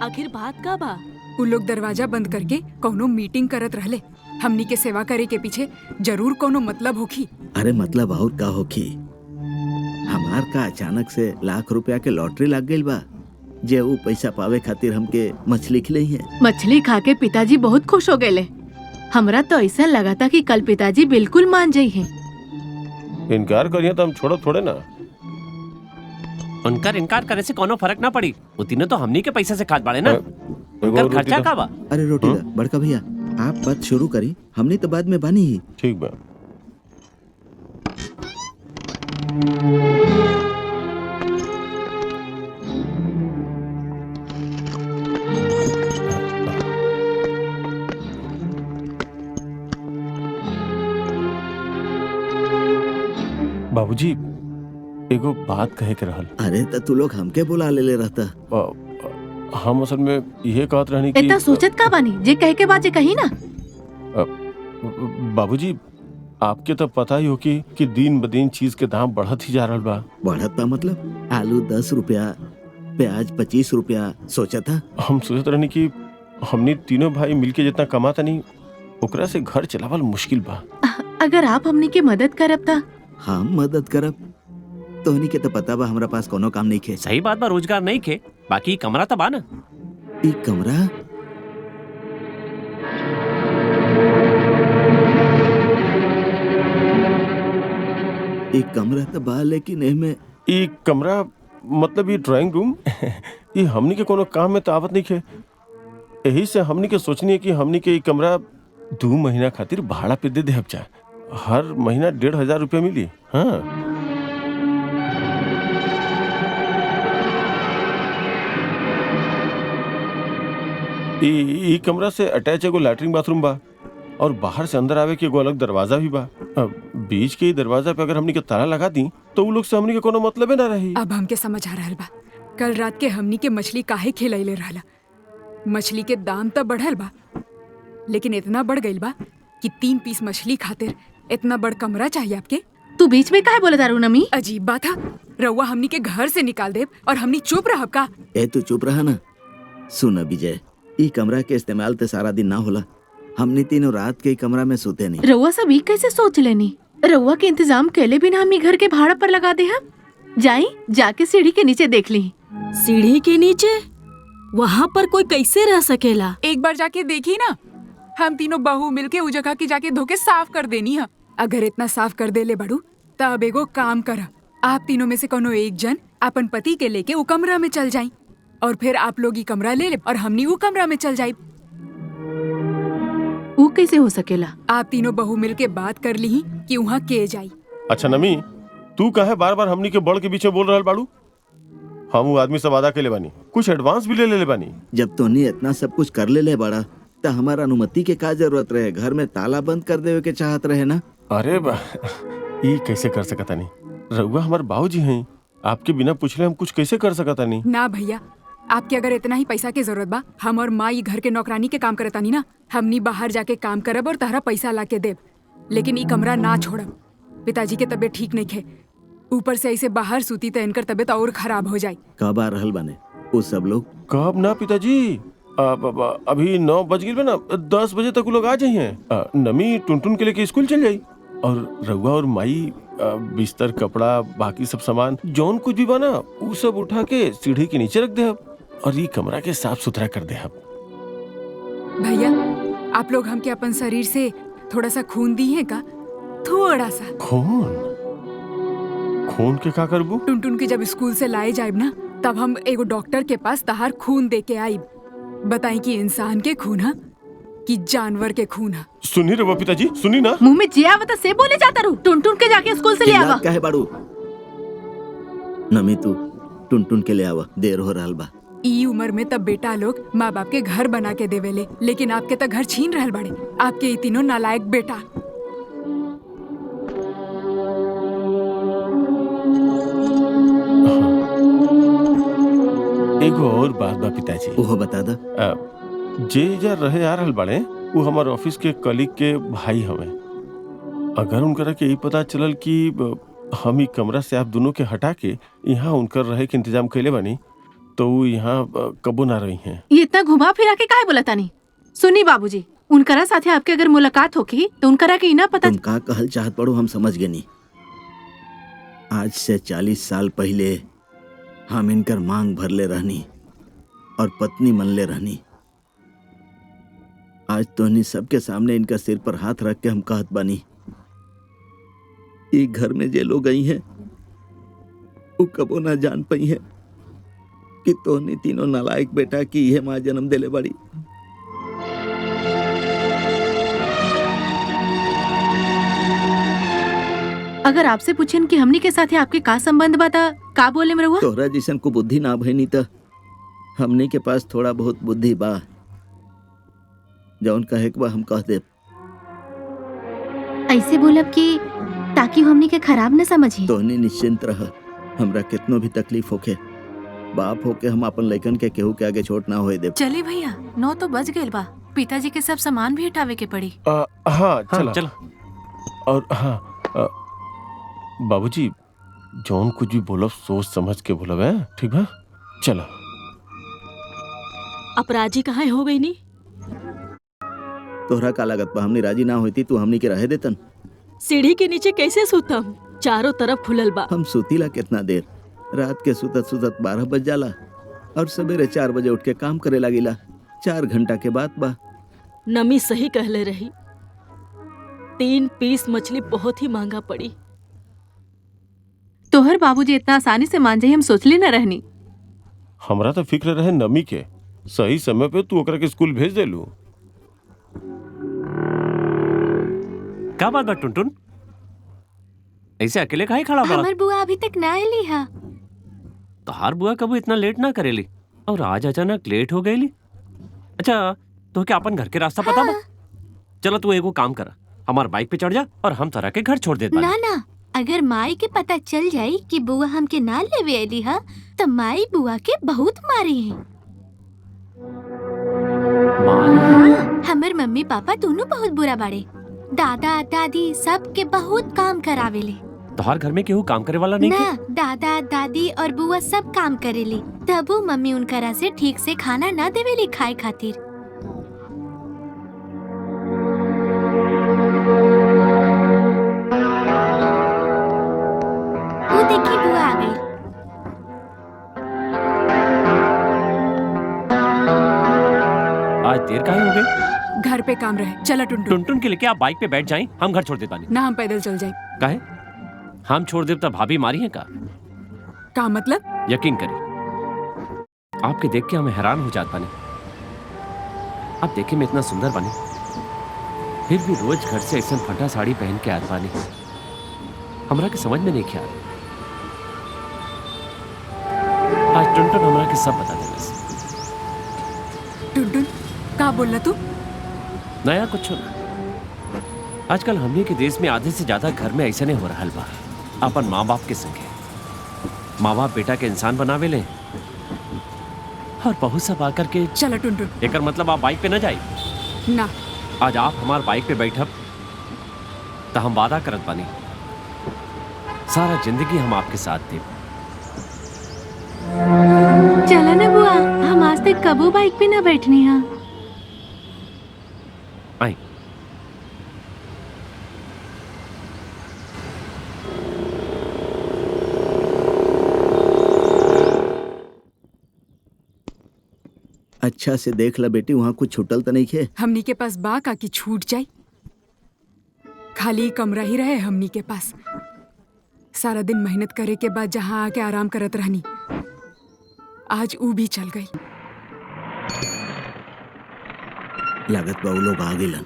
आखिर बात का बा? उ लोग दरवाजा बंद करके कोनो मीटिंग करत रहले। हमनी के सेवा करे के पीछे जरूर कोनो मतलब होखी। अरे मतलब और का होखी? हमार का अचानक से लाख रुपया के लॉटरी लग गई बा, जे वो पैसा पावे खातिर हमके मछली खिलाई है। मछली खा के पिताजी बहुत खुश हो गए। हमरा तो ऐसा लगा था कि कल पिताजी बिल्कुल मान जाई है। इनकार करिए तो हम छोड़ो थोड़े ना। उनका इनकार करे से कोनो फर्क ना पड़ी, उतने तो हमनी के पैसे से खाद बाड़े ना। उनका खर्चा का बा? अरे रोटी दा बड़का भैया, आप बात शुरू करी, हमने तो बाद में बानी ही। ठीक बा। बाबूजी, एगो बात कहे के रहल। अरे तो तू लोग हमके बुला ले रहता। हम असल में यह कहत रहनी कि इतना सोचत का बानी जे कहे के बाद जे कही ना। बाबूजी आपके तो पता ही हो कि दिन ब दिन चीज के दाम बढ़त ही जा रहल बा। बढ़त बा मतलब आलू 10 रुपया, प्याज 25 रुपया। सोचा था हम सोचत रहनी कि हमने तीनों भाई मिलके जितना कमाता नहीं ओकरा से घर चलावल मुश्किल बा। अगर आप हमनी के मदद करब ता हम मदद करब। तोहनी के तो पता बा हमरा पास कोनो काम नहीं खे। सही बात बा, रोजगार नहीं खे, बाकी कमरा तो बा ना। ई कमरा तो बा, लेकिन एमे ई कमरा मतलब ये ड्राइंग रूम ये हमनी के कोनो काम में तो आवत नहीं खे। यही से हमनी के सोचनी है कि हमनी के ई कमरा 2 महीना खातिर भाड़ा पे दे देहब जा। हर महीना 1,500 रुपया मिली। हाँ ई कमरा से अटैच एगो लैट्रिन बाथरूम बा और बाहर से अंदर आवे के एगो अलग दरवाजा भी बा। बीच के दरवाजा पे अगर हमनी के ताला लगा दी तो उ लोग से हमनी के कोनो मतलब ना रही। अब हमके समझ आ रहल बा कल रात के हमनी के मछली काहे खिलैले रहला। मछली के दाम तो बढ़ल बा, लेकिन इतना बढ़ गइल बा कि 3 पीस मछली खातिर इतना बड़ कमरा चाहिए आपके। तू बीच में काहे बोले दारू नमी? अजीब बात है, रउआ हमनी के घर से निकाल देब और हमनी चुप रहब का? ए तू चुप रहा ना। सुन विजय, ई कमरा के इस्तेमाल ते सारा दिन ना होला। हमने तीनों रात के कमरा में सोते नहीं। रउआ सब ई कैसे सोच लेनी? रउआ के इंतजाम कैले बिना हम घर के भाड़ा पर लगा दे। हम जाई जाके सीढ़ी के नीचे देख ली। सीढ़ी के नीचे वहाँ पर कोई कैसे रह सकेला? एक बार जाके देखी ना। हम तीनों बहू मिलके उ जगह की जाके धोके साफ कर देनी है। अगर इतना साफ कर दे ले बड़ू तब एगो काम कर, आप तीनों में से कोनो एक जन अपन पति के लेके उ कमरा में चल जाई और फिर आप लोग ई कमरा ले ले और हमनी वो कमरा में चल जाई। वो कैसे हो सकेला? आप तीनों बहू मिलके बात कर ली कि वहाँ के जाई। अच्छा नमी, तू काहे बार बार हमनी के बड़ के बीच में बोल रहल बाड़ू? हम वो आदमी से वादा के बानी, कुछ एडवांस भी ले बानी। जब तोनी इतना सब कुछ कर ले बड़ा तो हमारा अनुमति के का जरूरत रहे? घर में ताला बंद कर देवे के चाहत रहे ना। अरे ये कैसे कर सकता नहीं? रउआ हमारे बाबूजी हैं, आपके बिना पूछले हम कुछ कैसे कर सकता नहीं? ना भैया, आपके अगर इतना ही पैसा की जरूरत बा, हम और माँ ई घर के नौकरानी के काम करता नहीं ना। हमनी बाहर जाके काम करब और तहरा पैसा ला के देब, लेकिन ई कमरा ना छोड़ब। पिताजी के तबीयत ठीक नहीं खे, ऊपर से ऐसे बाहर सूती तो इनकर तबीयत और खराब हो जाए। कब आ रहल बने वो सब लोग? कब ना पिताजी, अभी 9 बज गए ना, 10 बजे तक वो लोग आ जाइए। नमी टुनटुन के लेके स्कूल चल जाई और रउआ और माई बिस्तर कपड़ा बाकी सब सामान जौन कुछ भी बना वो सब उठा के सीढ़ी के नीचे रख दे और ये कमरा के साफ सुथरा कर दे। भैया आप लोग हमके अपन शरीर से थोड़ा सा खून दी है का? थोड़ा सा खून के का करबू? टुनटुन के जब स्कूल से लाए जाइब ना तब हम एगो डॉक्टर के पास तहार खून दे के आइब। बताई कि इंसान के खून है कि जानवर के खून है। सुनी रे पिताजी, सुनी ना। मुंह में जिया आवता से बोले जाता रू। टुनटुन के जाके स्कूल से ले आवा। काहे बाड़ू? नमी तू टुनटुन के ले आवा, देर हो रहल बा। ई उम्र में तब बेटा लोग माँ बाप के घर बना के देवेले, लेकिन आपके तक घर छीन रहल बड़े। आपके ई तीनों नालायक बेटा। एगो और बात बा पिताजी। ओहो बता दा। जे जा रहे आ रहल बाड़े वो हमार ऑफिस के कलीग के भाई हवे। अगर उनकरा के ई पता चलल कि हम ई कमरा से आप दोनों के हटा के यहाँ उनकर रहे के इंतजाम कैले बानी तो वो यहाँ कबो ना रही हैं। ये इतना घुमा फिरा के काहे बोलता नहीं? सुनी बाबूजी, उनकरा साथे आपके अगर मुलाकात होगी तो उनकरा के इना पता। तुम का कहल चाहत पड़ो हम समझ गए नहीं। आज से 40 साल पहले हम इनकर मांग भरले रहनी और पत्नी मनले रहनी। आज तो नहीं सबके सामने इनका सिर पर हाथ रख के हम कहत बानी, ये घर में जे लोग आई हैं वो कबो ना जान पाई है कि तोहनी तीनों नालायक बेटा की यह माँ जन्म देले बड़ी। अगर आपसे पूछें कि हमनी के साथ आपके का संबंध बता का बोले में रहुआ? तोहरा जिसन को बुद्धि ना भई त हमने के पास थोड़ा बहुत बुद्धि बा, जौन कहे के बा हम कह देब। ऐसे बोलब कि ताकि हमनी के खराब न समझी। तोहनी निश्चिंत रह, हमरा कितनो भी तकलीफ होके, बाप होके हम अपन लइकन के केहू के आगे छोट ना होए दे। चली भैया, 9 तो बज गइल बा। पिताजी के सब सामान भी हटावे के पड़ी। हाँ चला चला। और हाँ बाबूजी, जौन कुछ भी बोलब सोच समझ के बोलब है, ठीक है? चला। अपराजी कहाँ हो गई नी? तोहरा का लागत बा हमनी राजी ना होती तू हमनी के रहे देतन? सीढ़ी के नीचे कैसे सुतम? चारों तरफ खुलल बा। हम सुतीला कितना देर? रात के सुतत सुतत 12 बज जाला और सवेरे 4 बजे उठ के काम करे लागिला। 4 घंटा के बाद बा। नमी सही कहले रही। 3 पीस मछली बहुत ही महंगा पड़ी। तोहर बाबूजी इतना आसानी से मान जाई हम सोचली न रहनी। हमरा तो फिक्र रहे नमी के। सही समय पे तू ओकरा के स्कूल भेज देलू। का बात बा टुनटुन? ऐसे अकेले काहे खड़ा बड़ा? हमर बुआ अभी तक ना आईली हा। तोहार बुआ कबू इतना लेट ना करेली और आज अचानक लेट हो गईली। अच्छा, तो क्या अपन घर के रास्ता पता बा? चलो तू एगो काम कर, हमार बाइक पे चढ़ जा और हम तरह के घर छोड़ देत बानी। ना ना, अगर माई के पता चल जाई कि बुआ हमके ना लेवे आईली हा, तो माई बुआ के बहुत मारी है। हाँ, हमर मम्मी पापा दोनों बहुत बुरा बाड़े। दादा दादी सब के बहुत काम करावेले। तोहार घर में केहू काम करे वाला नहीं ना, के? दादा दादी और बुआ सब काम करेली, तबो मम्मी उनकरा से ठीक से खाना ना देवेली खाए खातिर। वो देखी बुआ आ गई। आज देर काहे हो गई? घर पे काम रहे। चला टुनटुन। टुनटुन के लेके आप बाइक पे बैठ जाएं, हम घर छोड़ देत बानी। ना हम पैदल चल जाए। काहे? हम छोड़ देब तब भाभी मारी है का? का मतलब? यकीन करिए, आपके देख के हमें हैरान हो जात बानी। आप देखे में इतना सुंदर बानी, फिर भी रोज घर से ऐसा फटा साड़ी पहन के आत बानी। हमरा के समझ में नहीं ख्याल। आज टुनटुन हमरा के सब बता देलस। टुनटुन, का बोलला तू? नया कुछ ना। आजकल हमने के देश में आधे से ज्यादा घर में ऐसा नहीं हो रहा बा। अपन माँ बाप के संगे माँ बाप बेटा के इंसान बनावे ले और बहुत सब आकर के। चला टुनटुन। एकर मतलब आप बाइक पे न जाई? ना। आज आप हमार बाइक पे बैठब तो हम वादा करत बानी, सारा जिंदगी हम आपके साथ देब। चला ना बुआ, हम आज तक कबो बाइक पे ना बैठनी हा। आई। अच्छा से देख ला बेटी, वहाँ कुछ छुटल तो नहीं खे? हमनी के पास बा का कि छूट जाई? खाली कमरा ही रहे हमनी के पास। सारा दिन मेहनत करे के बाद जहाँ आके आराम करत रहनी, आज ऊ भी चल गई। लागत बा उ लोग आ गेलन।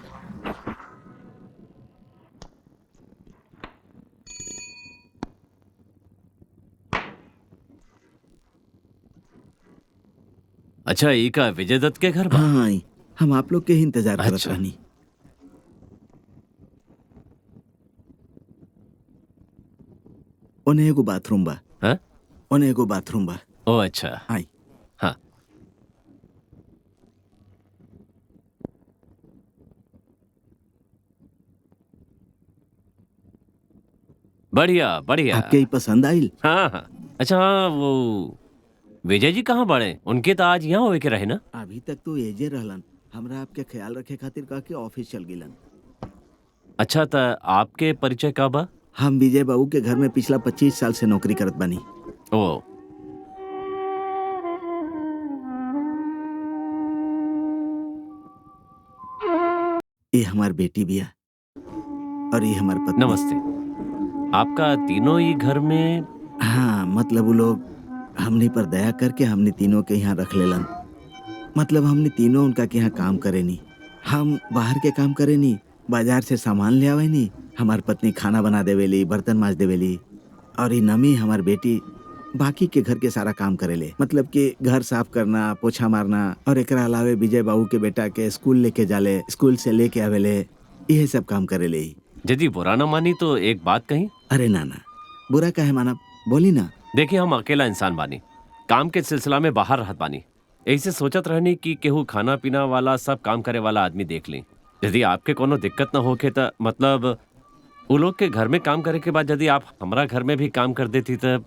अच्छा, ई का विजय दत्त के घर बा? हाँ, आई हम आप लोग के ही इंतजार करत अच्छा। रहनी। ओने एगो बाथरूम बा। हाँ? ओने एगो बाथरूम बा। ओ अच्छा। आई। हाँ। बढ़िया बढ़िया। आपके ही पसंद आइल? हाँ हाँ। अच्छा हाँ, वो विजय जी कहाँ बड़े? उनके तो आज यहाँ होए के रहे ना? अभी तक तो एजे रहलन, हमरा आपके ख्याल रखे खातिर कह के ऑफिस चल गिलन। अच्छा, तो आपके परिचय का बा? हम विजय बाबू के घर में पिछला 25 साल से नौकरी करत बानी। ओ, ये हमार बेटी बिया और ये हमार पत्नी। नमस्ते। आपका तीनों ही घर में? हाँ, मतलब वो लोग हमनी पर दया करके हमने तीनों के यहाँ रख लेलन। मतलब हमने तीनों उनका के यहाँ काम करेनी। हम बाहर के काम करेनी, बाजार से सामान ले आवेनी। हमार पत्नी खाना बना देवेली, बर्तन माज देवेली और ये नमी हमार बेटी बाकी के घर के सारा काम करेले। मतलब कि घर साफ करना, पोछा मारना और एकरा अलावे विजय बाबू के बेटा के स्कूल लेके जाले, स्कूल से लेके आवेले, यही सब काम करेले। यदि बुरा न मानी तो एक बात कही। अरे नाना, बुरा काहे मानब, बोली ना। देखिए हम अकेला इंसान बानी, काम के सिलसिला में बाहर रहत बानी, ऐसे सोचत रहनी कि केहू खाना पीना वाला सब काम करे वाला आदमी देख ली। यदि आपके कोनो दिक्कत ना होके त मतलब वो लोग के घर में काम करे के बाद यदि आप हमारा घर में भी काम कर देती तब।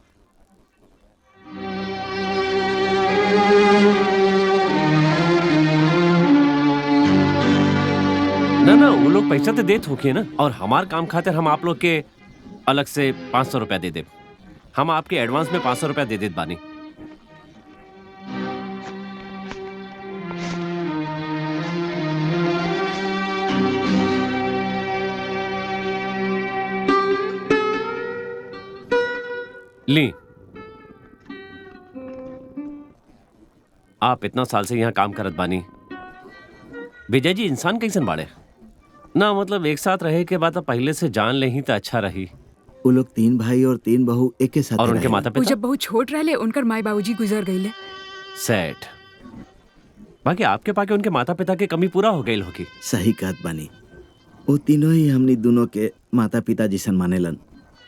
ना ना, वो लोग पैसा तो देत होके ना, और हमार काम खातिर हम आप लोग के अलग से 500 रुपया दे दे। हम आपके एडवांस में 500 रुपया दे देत बानी। ली, आप इतना साल से यहाँ काम करत बानी। विजय जी इंसान कैसन बाड़े ना, मतलब एक साथ रहे के बाद पहले से जान ले ही तो अच्छा रही। वो लोग 3 भाई और 3 बहू एक के साथ और उनके रहे। माता वो पिता जब बहुत छोट रहले उनकर माई बाबूजी गुजर गईले। सेठ, बाकी आपके पाके उनके माता पिता के कमी पूरा हो गई होगी। सही कहत बानी। वो तीनों ही हमनी दोनों के माता पिता जैसन मानेलन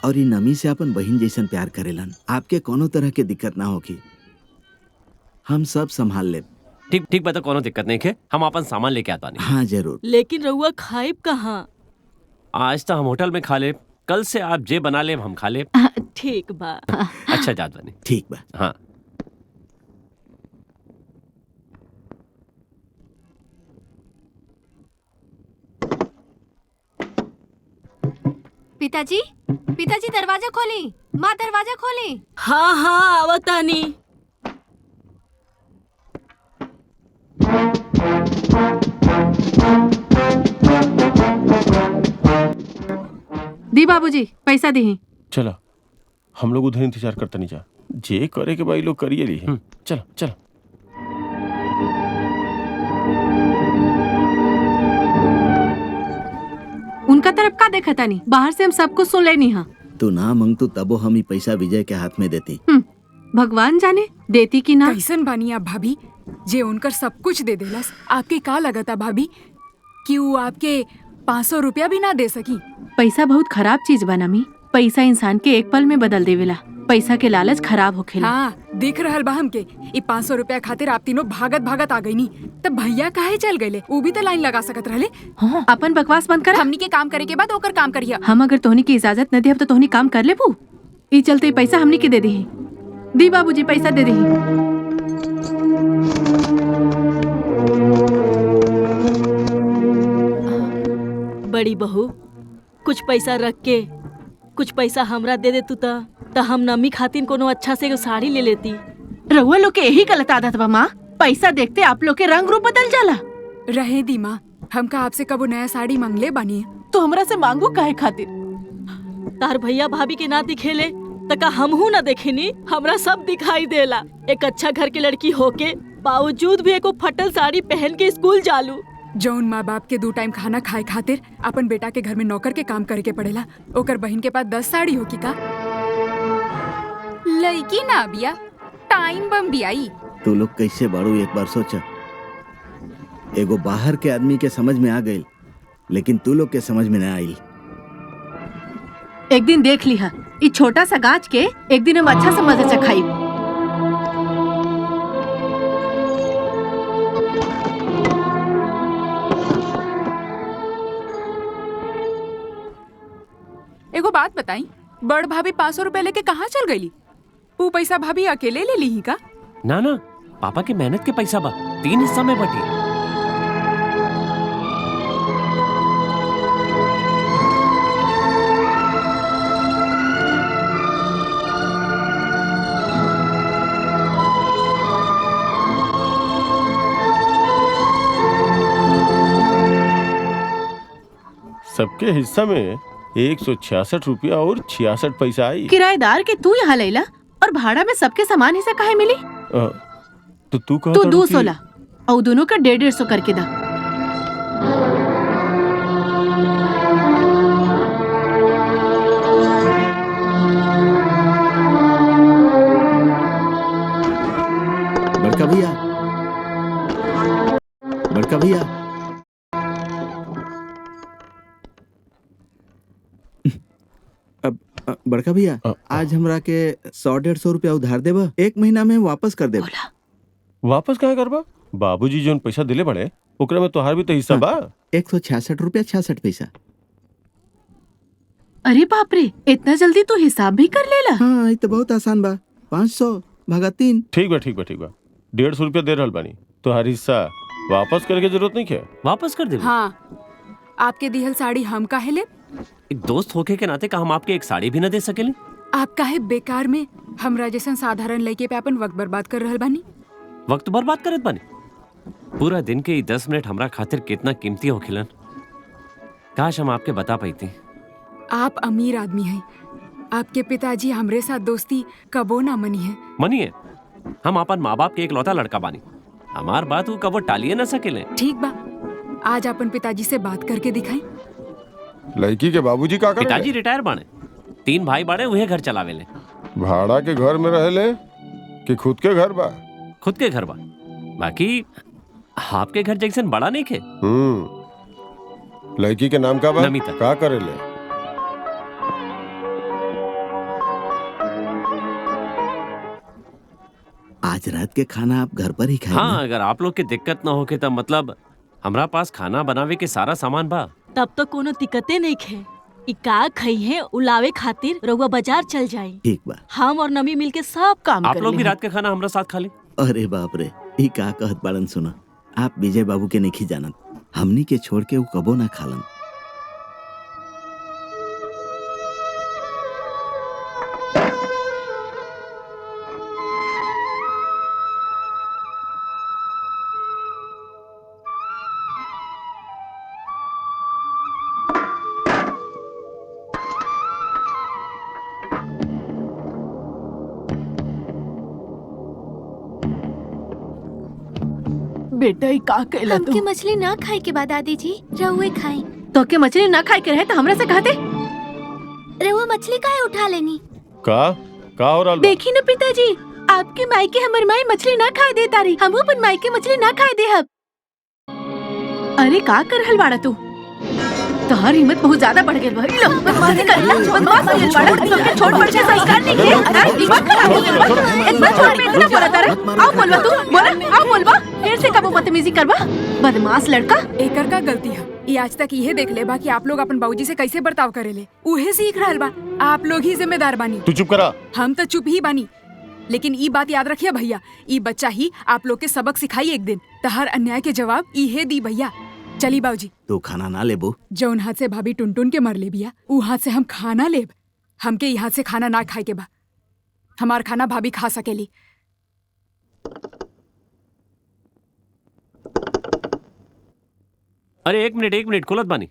और ये नमी से अपन बहन जैसन प्यार करेलन। आपके कोनो तरह के दिक्कत ना होगी, हम सब संभाल ले। ठीक ठीक बता, कोनो दिक्कत नहीं है, हम अपन सामान लेके आता नहीं। हाँ जरूर। लेकिन रउआ खाइब कहाँ? आज तो हम होटल में खा ले, कल से आप जे बना ले हम खा ले। ठीक बा। अच्छा जात बनी। ठीक बा। हाँ पिताजी, पिताजी दरवाजा खोली। माँ दरवाजा खोली। हाँ हाँ आवतानी। दी बाबूजी पैसा दी। चलो हम लोग उधर इंतजार करते नहीं जा, जे करे के भाई लोग करिए ली। चलो चलो। उनका तरफ का देखा तानी, बाहर से हम सब कुछ सुन लेनी। हाँ तू ना मंग तू तबो हम ही पैसा विजय के हाथ में देती। भगवान जाने देती कि ना। कैसन बानी आप भाभी, जे उनकर सब कुछ दे देलस। आपके का लगता भाभी कि वो आपके 500 रुपया भी ना दे सकी? पैसा बहुत खराब चीज बा नमी। पैसा इंसान के एक पल में बदल देवेला। पैसा के लालच खराब होखेला। हाँ दिख रहल बा हमके। ई 500 रुपया खातिर आप तीनों भागत भागत आ गई नी, तब भैया काहे चल गए? वो भी तो लाइन लगा सकत रहले। हाँ, अपन बकवास बंद कर। हमनी के काम करे के बाद ओकर काम करिया। हम अगर तोहनी की इजाजत न दे तो तोहनी काम कर ले पू। ई चलते पैसा हमनी के दे दी। दी बाबूजी पैसा दे दी। बड़ी बहू, कुछ पैसा रख के कुछ पैसा हमरा दे दे तू त हम नमी खातिर कोनो अच्छा से साड़ी ले लेती। रहुआ लोग के यही गलत आदत बा माँ, पैसा देखते आप लोग के रंग रूप बदल जाला। रहे दी माँ, हमका आपसे कबो नया साड़ी मांगले बानी। तो हमरा से मांगू काहे खातिर? तार भैया भाभी के ना दिखेले तका हमहू ना देखेनी। हमरा सब दिखाई देला। एक अच्छा घर के लड़की होके बावजूद भी एको फटल साड़ी पहन के स्कूल जालू। जौन माँ बाप के 2 टाइम खाना खाए खातिर अपन बेटा के घर में नौकर के काम करे के पड़ेला, ओकर बहन के पास 10 साड़ी हो की का? लड़की ना बिया, टाइम बम बियाई। तू लोग कैसे बाड़ू एक बार सोचा। एगो बाहर के आदमी के समझ में आ गई, लेकिन तू लोग के समझ में ना आई। एक दिन देख लिहा, इस छोटा सा गाछ के एक दिन हम अच्छा सा मजा चखाई। एगो बात बताई, बड़ भाभी 500 रुपए लेके कहाँ चल गई? वो पैसा भाभी अकेले ले ली का? ना ना, पापा के मेहनत के पैसा बा, 3 हिस्सा में बटी। सबके हिस्सा में 166 रुपया और 66 पैसा आई। किराएदार के तू यहाँ लैला और भाड़ा में सबके समान हिस्सा काहे मिली? तो तू तू 216 और दोनों का 150 करके दा। बड़का भैया, बड़का भैया, बड़का भैया आज हमरा के 100-150 रुपया उधार देबा, 1 महीना में वापस कर देब। वापस कहाँ करबा? बाबूजी जोन पैसा दिले बड़े ओकरा में तोहार भी तो हिस्सा बा। 166 रुपया 66 पैसा। अरे बाप रे, इतना जल्दी तू हिसाब भी कर लेला? हाँ, ये तो बहुत आसान बा। 500 भागा 3। ठीक बा 150 रुपया दे रहल बानी, तोहार हिस्सा वापस करे के जरूरत नहीं है। वापस कर दे। हाँ, आपके दिहल साड़ी हम काहे ले? एक दोस्त होके के नाते का हम आपके एक साड़ी भी न दे सकेले? आप काहे बेकार में हमरा जैसन साधारण लड़के पे अपन वक्त बर्बाद कर रहल बानी? वक्त बर्बाद करत बानी? पूरा दिन के 10 मिनट हमरा खातिर कितना कीमती हो खिलन। काश हम आपके बता पाईती। आप अमीर आदमी हैं, आपके पिताजी हमरे साथ दोस्ती कबो ना मनी है। मनी है, हम अपन माँ बाप के एक लौता लड़का बानी, हमार बात वो कबो टालिए न सकेले। ठीक बा, आज अपन पिताजी से बात करके दिखाई। लड़की के बाबूजी का करे? पिताजी रिटायर बाने, 3 भाई बाड़े, उहे घर चलावेले। भाड़ा के घर में रहेले कि खुद के घर बा? खुद के घर बा, बाकी आपके घर जैसन बड़ा नहीं खे। लड़की के नाम का बा? नमिता। का करेले? आज रात के खाना आप घर पर ही खाए? हाँ, अगर आप लोग के दिक्कत ना होके तब मतलब हमरा पास खाना बनावे के सारा सामान बा। तब तो कोनो दिक्कते नहीं खे। इ का खई है उलावे खातिर रउआ बाजार चल जाई। ठीक बा। हम और नमी मिलके सब काम आप कर लोग भी ले। रात का खाना हमरा साथ खा ले। अरे बाप रे, ई का कहत बाड़न सुना। आप विजय बाबू के नहीं जानत, हमनी के छोड़ के वो कबो ना खालन। बेटा ई का कहला तू? हमके मछली ना खाए के बाद दादी जी रहुए खाई। तो के मछली ना खाए के रहे तो हमरा से कहते। रहुआ मछली काहे उठा लेनी? का हो रहल बा? देखी न पिताजी, आपके माई के हमर माई मछली ना खाए दे तारी, हम अपन माई के मछली ना खाए दे हब। अरे का कर रहल बाड़ा तू? तोहर हिम्मत बहुत ज्यादा बढ़ गेल बा। लो बदमाशी करेला, बदमाश हो गेल बाड़ा। तोके छोड़ पड़ के संस्कार नहीं के। हां, दिमाग खराब हो गेल बा। इतना छोड़ में इतना बोला तारा। आओ बोलबा तू, बोला, आओ बोलबा। फिर से कबो बदतमीजी करबा? बदमाश लड़का। एकर का गलती है? ये आज तक यह देख ले बा कि आप लोग अपन बाबूजी से कैसे बर्ताव करेले, उहे सीख रहल बा। आप लोग ही जिम्मेदार बानी। तू चुप करा। हम तो चुप ही बानी, लेकिन ई बात याद रखिए भैया, ई बच्चा ही आप लोग के सबक सिखाई एक दिन। तहर अन्याय के जवाब इहे दी भैया। चली बाबूजी। तू खाना ना लेबो? जौन हाथ से भाभी टुनटुन के मर ले बिया, ऊ हाथ से हम खाना लेब। हमके यहाँ से खाना ना खाए के बा। हमार खाना भाभी खा सकेली। अरे एक मिनट खोलत बानी।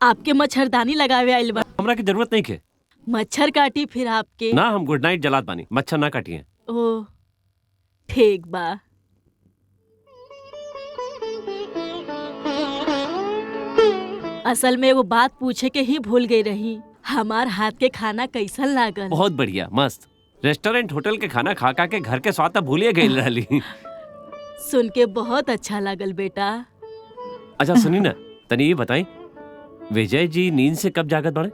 आपके मच्छरदानी लगावे आइल बा। हमरा की जरूरत नहीं के। मच्छर काटी फिर आपके? ना, हम गुड नाइट जलात बानी, मच्छर ना काटिए। ओ ठीक बा। असल में वो बात पूछे के ही भूल गई रही, हमार हाथ के खाना कैसन लागल? बहुत बढ़िया, मस्त। रेस्टोरेंट होटल के खाना खा के घर के स्वाद तक भूलिए गई रहली। सुन के बहुत अच्छा लागल बेटा। अच्छा सुनी ना, तनी ये बताई, विजय जी नींद से कब जागत बड़े?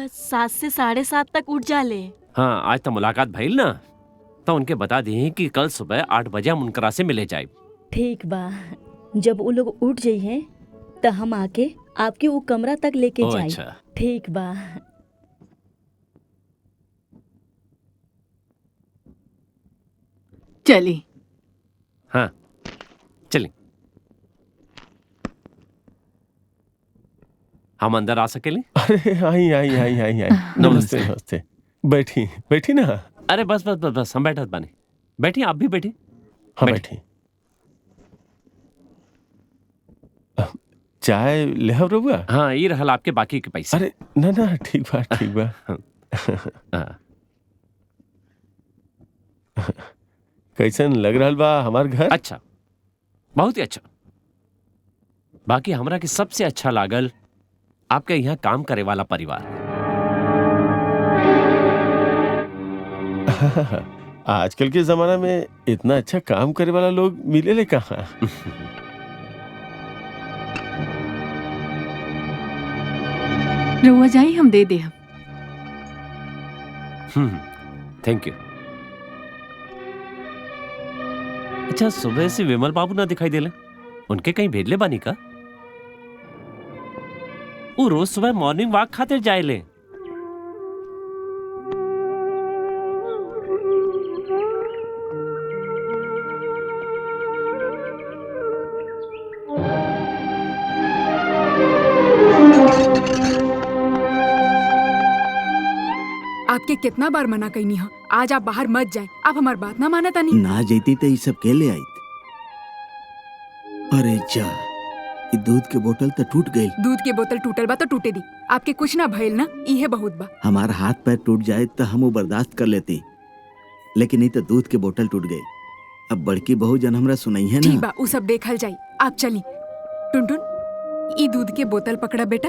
7 से 7:30 तक उठ जाले। हाँ, आज तो मुलाकात भइल ना, तो उनके बता दिए कि कल सुबह 8 बजे हम उनकरा से मिले जाए। ठीक बा, जब वो लोग उठ जाइए तो हम आके आपके वो कमरा तक लेके जाए। अच्छा। ठीक बा। चली। हाँ चलिए, हम अंदर आ सकेले? अरे आई। नमस्ते नमस्ते। बैठी ना। अरे बस हम बैठत बानी। बैठी, आप भी बैठी। हाँ बैठी। चाय ले हम रहुआ? हाँ, ये रहल आपके बाकी के पैसे। अरे ना ठीक बा। कैसन लग रहल बा हमार घर? अच्छा, बहुत ही अच्छा। बाकी हमरा के सबसे अच्छा लागल आपके यहाँ काम करे वाला परिवार। आजकल के जमाना में इतना अच्छा काम करे वाला लोग मिले ले कहाँ। रउआ जाई हम दे दे हम। Thank you. अच्छा, सुबह से विमल बाबू ना दिखाई देले, उनके कहीं भेजले बानी का? वो रोज सुबह मॉर्निंग वॉक खातिर जाएले। आपके कितना बार मना कही हो, आज आप बाहर मत जाए। आप हमार बात ना मानता नहीं। ना जैती तो ये सब के ले आई। अरे जा, ये दूध के बोतल तो टूट गई। दूध के बोतल टूटल बा तो टूटे दी, आपके कुछ ना भइल ना, इहे बहुत बा। हमारा हाथ पैर टूट जाए तो हम वो बर्दाश्त कर लेती, लेकिन ये तो दूध के बोतल टूट गई। अब बड़की बहू जन हमरा सुनाई है ठीक ना। बा, उ सब देखल जाई। आप चली। टुनटुन, ई दूध के बोतल पकड़ा बेटा।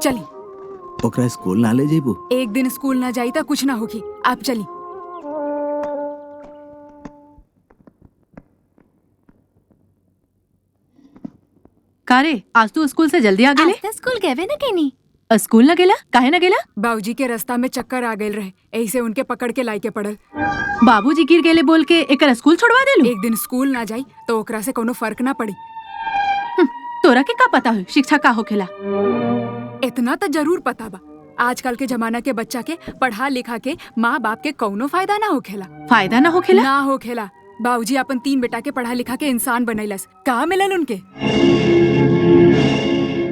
चली। ओकरा स्कूल ना ले जेबू? एक दिन स्कूल ना जाई तो कुछ ना होगी। आप चली। कारे, आज तू स्कूल से जल्दी आ गेले? आज तो स्कूल गए ना कहीं। स्कूल न गेला? काहे न गेला? बाबूजी के रास्ता में चक्कर आ गए रहे, ऐसे उनके पकड़ के लाई के पड़ल। बाबूजी गिर गेले बोल के एकर स्कूल छोड़वा देलू? एक दिन स्कूल ना जाई तो ओकरा से कोनो फर्क ना पड़ी। तोरा के का पता हो शिक्षा का होखेला? इतना तो जरूर पता बा, आजकल के जमाना के बच्चा के पढ़ा लिखा के माँ बाप के कौनो फायदा ना होखेला। फायदा ना होखेला? ना होखेला। बाबूजी अपन 3 बेटा के पढ़ा लिखा के इंसान बनैलस, का मिलल उनके?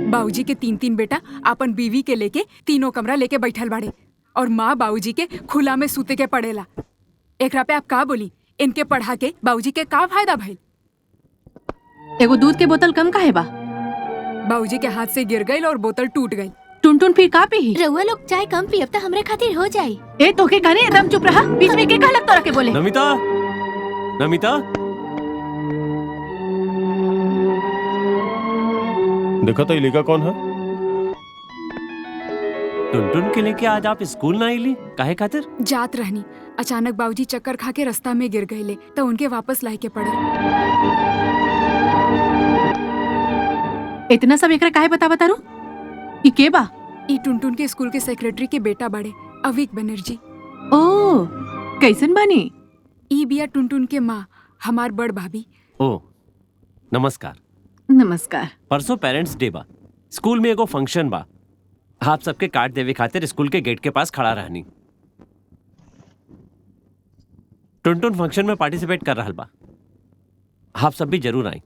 बाबूजी के 3 बेटा अपन बीवी के लेके तीनों कमरा लेके बैठल बाड़े और माँ बाबूजी के खुला में सूते के पड़ेला। एकरा पे आप का बोली? इनके पढ़ा के बाबूजी के का फायदा भइल? एगो दूध के बोतल कम काहे बा? बाबूजी के हाथ से गिर गई और बोतल टूट गई। टुनटुन फिर का पीही? रउआ लोग चाय कम पियब तो हमरे खातिर हो जाई। ए तोके कहने एकदम चुप रहा, बीच में के कहलक तोरा के बोले? नमिता, नमिता, देखा तो ये लड़का कौन है? टुनटुन के लेके आज आप स्कूल ना आईली, काहे खातिर? जात रहनी, अचानक बाबूजी चक्कर खा के रास्ता में गिर गए तो उनके वापस लाई के पड़ल। इतना सब एकरा काहे बता रू? ई के बा? ई टुनटुन के स्कूल के सेक्रेटरी के बेटा बड़े, अविक बनर्जी। ओ, कैसन बानी? ई बिया टुनटुन के माँ, हमार बड़ भाभी। ओ, नमस्कार। नमस्कार। परसों पेरेंट्स डे बा, स्कूल में एगो फंक्शन बा, आप सबके कार्ड देवे खातिर स्कूल के गेट के पास खड़ा रहनी। टुनटुन फंक्शन में पार्टिसिपेट कर रहल बा, आप सब भी जरूर आई।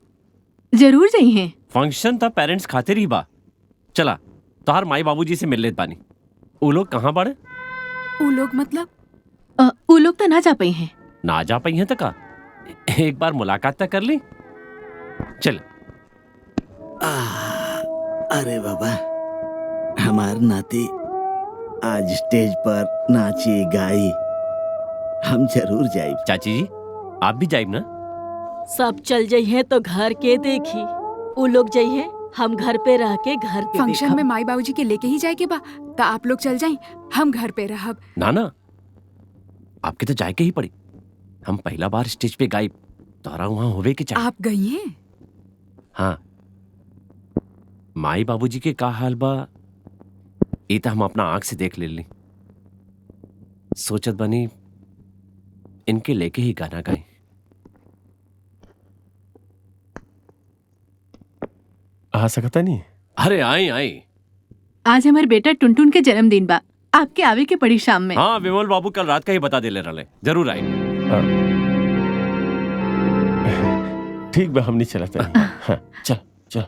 जरूर जाई हैं। फंक्शन था पेरेंट्स खातिर ही बा। चला तोहार माई बाबूजी से मिल लेत बानी। वो लोग कहाँ बाड़े? वो लोग मतलब? वो लोग तो ना जा पाई हैं। ना जा पाई हैं तो का एक बार मुलाकात तक कर ली। चल। अरे बाबा, हमार नाती आज स्टेज पर नाची गाई, हम जरूर जाइब। चाची जी आप भी जाइब ना? सब चल जाइए तो घर के देखी, वो लोग जाइए, हम घर पे रह के घर के फंक्शन देखब। में माई बाबूजी के लेके ही जाए के बा, तो आप लोग चल जाएं, हम घर पे रहब। ना ना, आपके तो जाए के ही पड़ी। हम पहला बार स्टेज पे गायब, तोरा वहां होवे के चाहिए। आप गई हैं? हाँ, माई बाबूजी के का हाल बा ये तो हम अपना आंख से देख ले ली। सोचत बनी इनके लेके ही गाना गाए। आ सकता नहीं? अरे आई आई। आज हमारे बेटा टुनटुन के जन्मदिन बा, आपके आवे के पड़ी शाम में। हाँ, विमल बाबू कल रात का ही बता दे ले रहे, जरूर आई। ठीक बा, हम नहीं चलाते। हाँ, चल चल।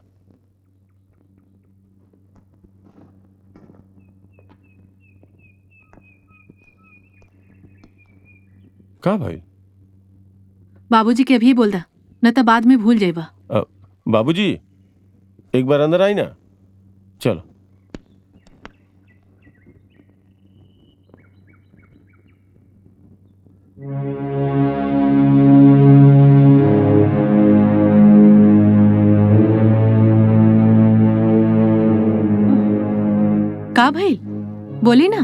का भाई? बाबूजी के अभी बोल दा, न तो बाद में भूल जाइबा। बाबूजी एक बार अंदर आई ना, चलो। का भाई? बोली ना।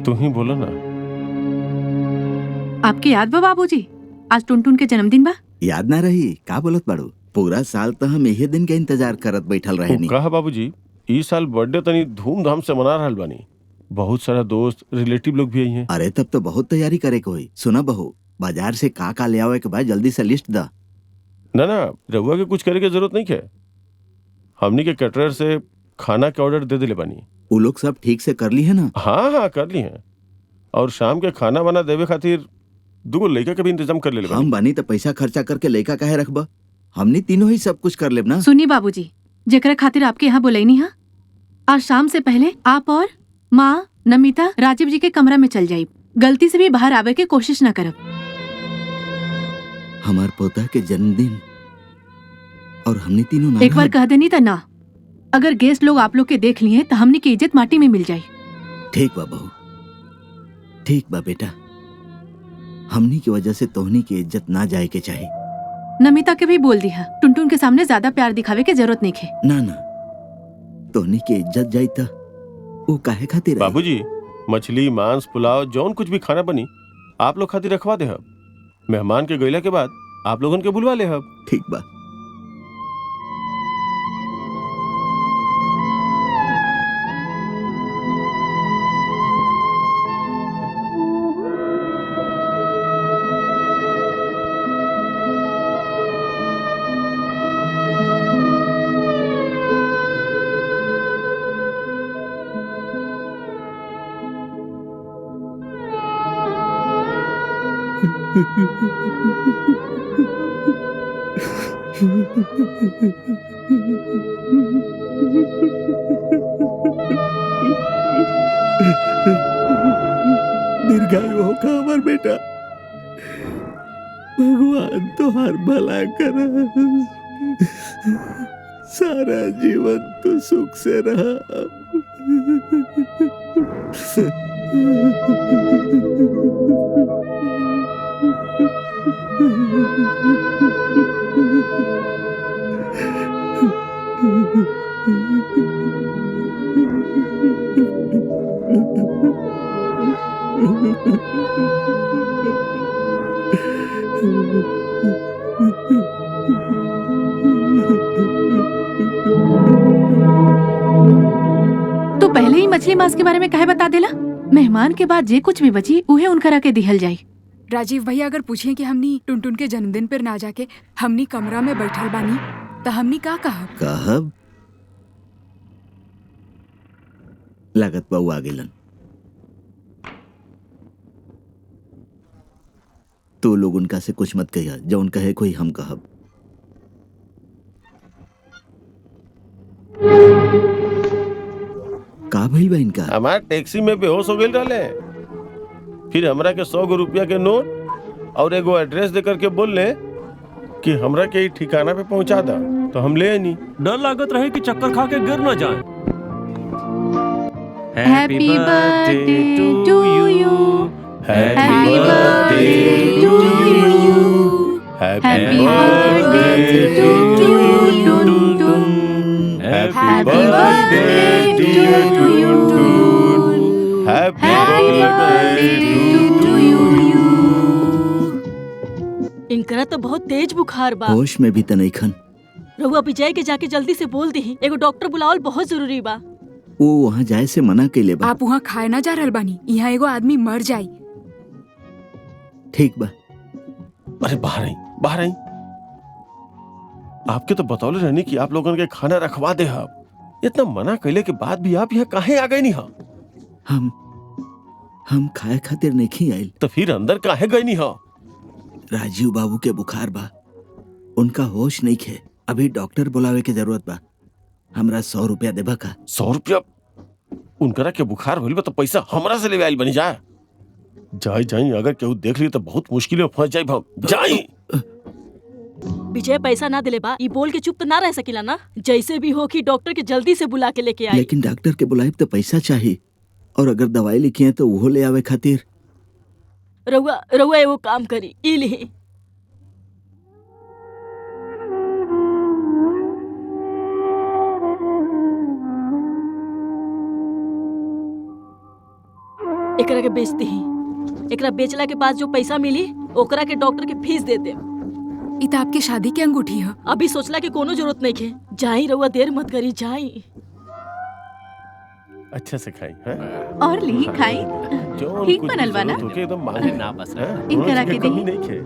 तू ही बोलो ना। आपके याद बा बाबूजी, आज टुनटुन के जन्मदिन बा। याद ना रही का बोलत बाड़ू? पूरा साल तो हम यही दिन के इंतजार करत बैठल रहे नी। कहा बाबूजी, इस साल बर्थडे तनी धूमधाम से मना रहल बानी। बहुत सारा दोस्त रिलेटिव लोग भी आई हैं। अरे तब तो बहुत तैयारी करे के होई। सुना बहू, बाजार से का ले आवे के बाद जल्दी से लिस्ट दा। ना ना, रहुआ के कुछ करे की जरूरत नहीं है। हमनी के कैटरर से खाना के ऑर्डर दे दिले बानी। वो लोग सब ठीक से कर ली है ना? हाँ हाँ कर ली हैं। और शाम के खाना बना देवे खातिर दुगो लड़का के भी इंतजाम कर ले बानी। हम बानी तो पैसा खर्चा करके लड़का काहे रखबा? हमने तीनों ही सब कुछ कर लेब ना। सुनी बाबूजी, जेकरा खातिर आपके यहाँ बुलाई हा, आज शाम से पहले आप और माँ, नमिता, राजीव जी के कमरा में चल जाइब। गलती से भी बाहर आवे के कोशिश न करब। हमार पोता के जन्मदिन और हमने तीनों ना एक बार कह देनी त ना। अगर गेस्ट लोग आप लोग के देख लिए तो हमनी की इज्जत माटी में मिल जाये। ठीक बा बहू, ठीक बा बेटा। हमनी की वजह से तोहनी की इज्जत ना जाए के चाहिए। नमिता के भी बोल दिया, टुनटुन के सामने ज्यादा प्यार दिखावे के जरूरत नहीं है। ना ना, तोहनी की इज्जत जाई त वो काहे खातिर आई? बाबूजी, मछली, मांस, पुलाव जौन कुछ भी खाना बनी आप लोग खातिर रखवा दे हब। मेहमान के गईला के बाद आप लोगन के बुलवा ले हब। ठीक बा। दीर्घायु हो का हमार बेटा। भगवान तो हर भला कर। सारा जीवन तो सुख से रहा। तो पहले ही मछली मांस के बारे में काहे बता देला? मेहमान के बाद जे कुछ भी बची उहे उनकरा के दिहल जाई। राजीव भैया अगर पूछे कि हमनी टुनटुन के जन्मदिन पर ना जाके हमनी कमरा में बैठल बानी तो हमनी का कहब? लागत बहू आ गेलन। तो लोग उनका से कुछ मत कहिया, जो उनका है कोई हम कहब। का भइल बा इनका? हमार टैक्सी में बेहोश हो गए रहले। फिर हमरा के 100 रुपया के नोट और एगो एड्रेस दे करके बोल ले कि हमरा के ई ठिकाना पे पहुंचा दा। तो हम ले आनी। डर लागत रहे कि चक्कर खा के गिर ना जाए। Happy birthday to you, happy birthday to you, happy birthday to you, happy birthday to you, happy birthday to you. इनकरा तो बहुत तेज बुखार बा। होश में भी त नहीं खन। रहुआ विजय के जाके जल्दी से बोल दी, एगो डॉक्टर बुलावल बहुत जरूरी बा। वो वहाँ जाए से मना कैले बा। आप वहाँ खाए ना जा रहल बानी, यहाँ एगो आदमी मर जाई। ठीक बा। अरे बाहर आई, बाहर आई। आपके तो बतौले रहनी कि आप लोगों के खाना रखवा दे। हम इतना मना कैले के बाद भी आप यहाँ काहे आ गए नहीं? हम खाए खातिर नहीं आयल। तो फिर अंदर काहे गए नहीं? राजीव बाबू के बुखार बा, उनका होश नहीं खे। अभी डॉक्टर बुलावे के जरूरत बा। हमरा 100 रुपया देबा का? 100 रुपया? उनकरा के बुखार भइल बा तो पैसा हमरा से ले आइल बनी। जा जाई जाई, अगर केहू देख ली तो बहुत मुश्किल में फंस जाई। हम जाई। विजय पैसा ना दिले बा, ई बोल के चुप तो ना रह सकिला ना। जैसे भी हो कि डॉक्टर के जल्दी से बुला के लेके आई। लेकिन डॉक्टर के बुलाए तो पैसा चाहिए, और अगर दवाई लिखी है तो वो ले आवे खातिर। रहुआ एगो काम करी, ई लिही। एकरा के बेच दी। एकरा बेचला के बाद जो पैसा मिली ओकरा के डॉक्टर के फीस दे दे। ई त आपके शादी के अंगूठी है। अभी सोचला की कोनो जरूरत नहीं है। जाई रउआ, देर मत करी, जाई। अच्छा से खाई हैं? और ली खाई। जौन ठीक कुछ बनल बा ना? जरूरत होके एकदम मांगे ना बस इनकरा के कमी दही। नहीं खे।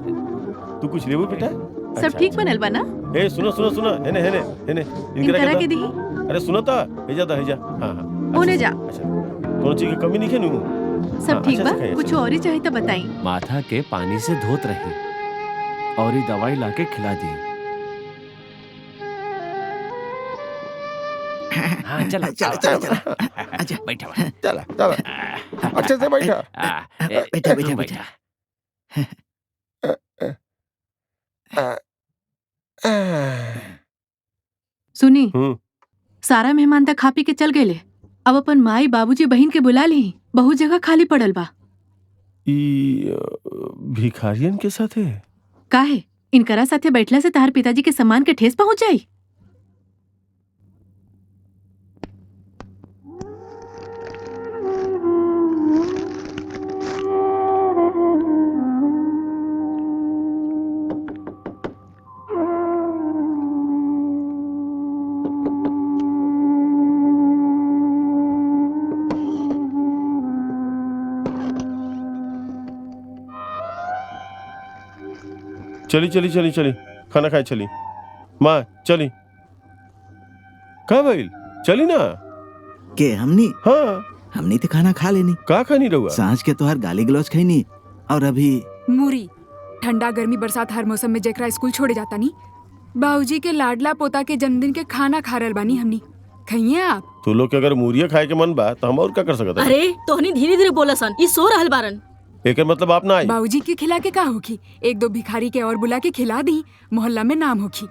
तू कुछ लेबो बेटा? सब ठीक बनल बा ना? ए सुनो सुनो सुनो, हेने हेने हेने इनकरा के दा। दही। अरे सुनो ता, हेजा दा हेजा। हां हां। ओने जा। अच्छा, कोनो चीज की कमी नहीं है नु? सब ठीक अच्छा बा? से खाइए, कुछ अच्छा। और ही चाहिए तो बताई। माथा के पानी से धोत रही और ये दवाई लाके खिला दी। हाँ चला चला चला चला। अच्छा बैठा चला चला, अच्छे से बैठा। बैठा बैठा बैठा। सुनी, हम्म। सारा मेहमान तक खा पी के चल गए। अब अपन माई बाबूजी बहन के बुला ली। बहुत जगह खाली पड़ल बा। भिखारियन के साथ है? काहे? इनकरा साथे बैठला से तार पिताजी के सम्मान के ठेस पहुंच जाई। चली चली चली चली, खाना खाए चली। माँ चली। का भइल? चली ना। के हमनी हाँ, हमनी तो खाना खा लेनी। का खानी रहुआ? सांझ के तोहार गाली गलौज खैनी और अभी मूरी। ठंडा गर्मी बरसात हर मौसम में जेकरा स्कूल छोड़े जाता नी। बाबूजी के लाडला पोता के जन्मदिन के खाना खा रहल बानी हमनी। खइए आप। तू लोग के अगर मूरिया खाए के मन बा तो हम और क्या कर सकत? अरे तोहनी धीरे धीरे बोला सन, ई सो रहल बारन। एकर मतलब आप ना आई। बाबूजी के खिला के का होखी? एक दो भिखारी के और बुला के खिला दी, मोहल्ला में नाम होखी।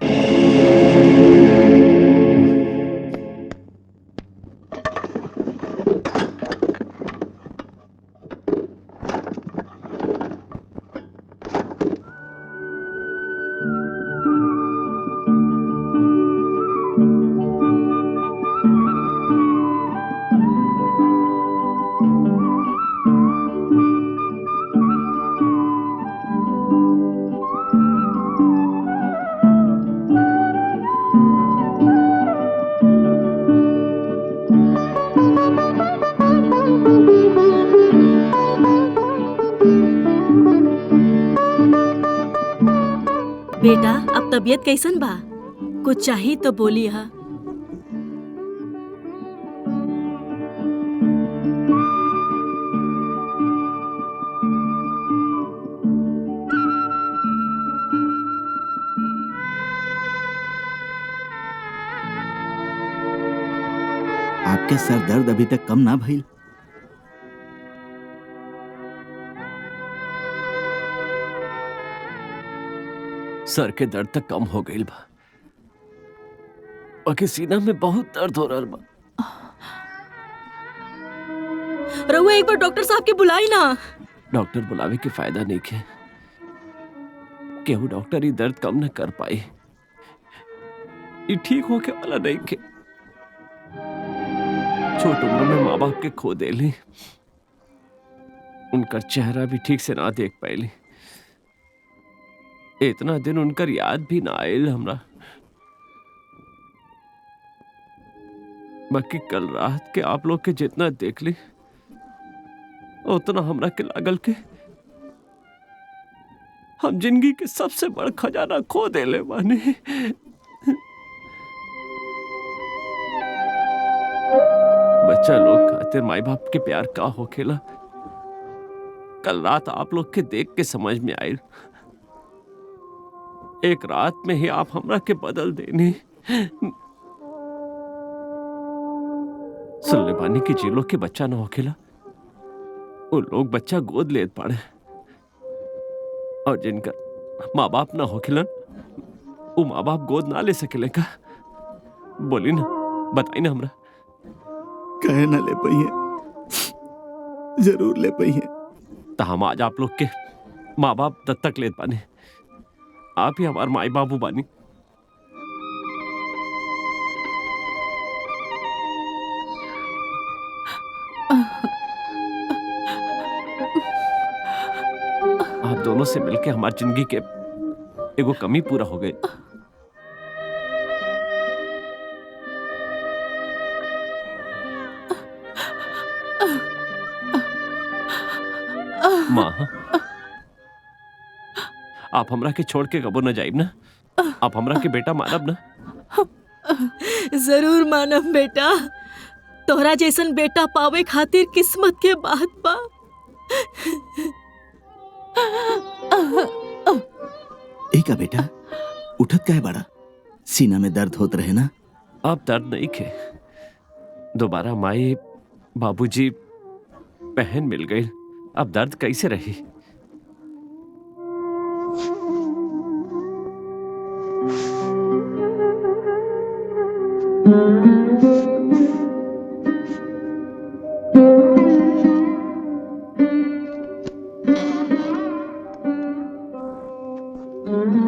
बेटा अब तबीयत कैसन बा? कुछ चाहिए तो बोली हा। आपके सर दर्द अभी तक कम ना भइल? सर के दर्द तक कम हो गई बा, बाकी सीना में बहुत दर्द हो रहा बा। रहुआ एक बार डॉक्टर साहब के बुलाई ना। डॉक्टर बुलावे के फायदा नहीं के। केहू डॉक्टर ही दर्द कम न कर पाई। ये ठीक होके वाला नहीं के। छोट उम्र में माँ बाप के खो देली, उनका चेहरा भी ठीक से ना देख पाईली। इतना दिन उनकर याद भी ना आयल हमरा। बाकी कल रात के आप लोग के जितना देख ली उतना हमरा के लागल के हम जिंदगी के सबसे बड़ खजाना खो देले बानी। बच्चा लोग खातिर माई बाप के प्यार का होखेला, कल रात आप लोग के देख के समझ में आई। एक रात में ही आप हमरा के बदल देनी। सुनले बानी की जे लोग के बच्चा ना होखेला वो लोग बच्चा गोद लेत पाड़े, और जिनका माँ बाप ना होखेलन वो माँ बाप गोद ना ले सकेले का? बोली ना, बताई ना हमरा। कहे ना ले पाइए, जरूर ले पाइए। तो हम आज आप लोग के माँ बाप दत्तक लेत बानी। आप ही हमारे माई बाबू बानी। आप दोनों से मिलके हमारी जिंदगी के एगो कमी पूरा हो गई। माँ, आप हमरा के छोड़ के कबो न जाइब ना? आप हमरा के बेटा मानब ना? जरूर मानब बेटा। तोहरा जैसन बेटा पावे खातिर किस्मत के बात बा। एका बेटा उठत काहे बड़ा? सीना में दर्द होत रहे ना? अब दर्द नहीं खे। दोबारा माई, बाबूजी, बहन मिल गई। अब दर्द कैसे रही?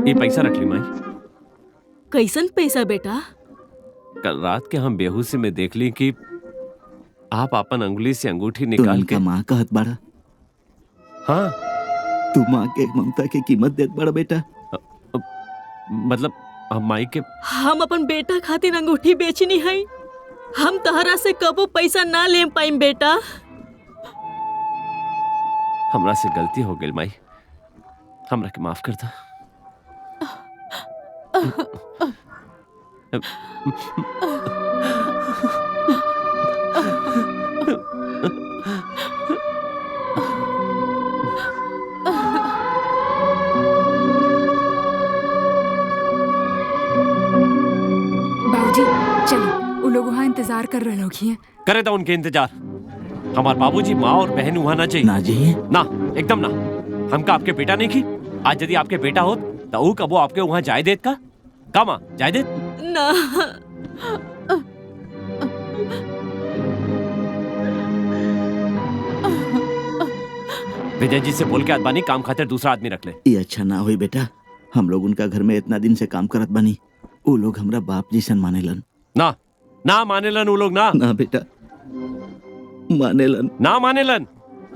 ये पैसा रख ली माई। कैसन पैसा बेटा? कल रात के हम बेहोशी में देख ली कि आप अपन अंगुली से अंगूठी तो निकाल के। उनका माँ कहत बड़ा? हाँ, तू माँ के ममता के कीमत देत बड़ा बेटा? मतलब हम माई के। हम अपन बेटा खातिर अंगूठी बेचनी है। हम तहरा से कबो पैसा ना ले पाइम बेटा। हमरा से गलती हो गई माई, हमरा के माफ कर दा। बाबूजी चलो, वो लोग वहाँ इंतजार कर रहे लोग हैं। करे तो उनके इंतजार। हमारे बाबूजी, माँ और बहन वहाँ ना चाहिए। ना चाहिए? ना, एकदम ना। हमका आपके बेटा नहीं की। आज यदि आपके बेटा हो तो वो कबो आपके वहाँ जाए देत का माँ जाए देत ना। विजय जी से बोल के आदबानी काम खातिर दूसरा आदमी रख ले। ये अच्छा ना होई बेटा। हम लोग उनका घर में इतना दिन से काम करत बानी। वो लोग हमरा बाप जैसन मानेलन। ना ना मानेलन वो लोग। ना ना बेटा मानेलन। ना मानेलन।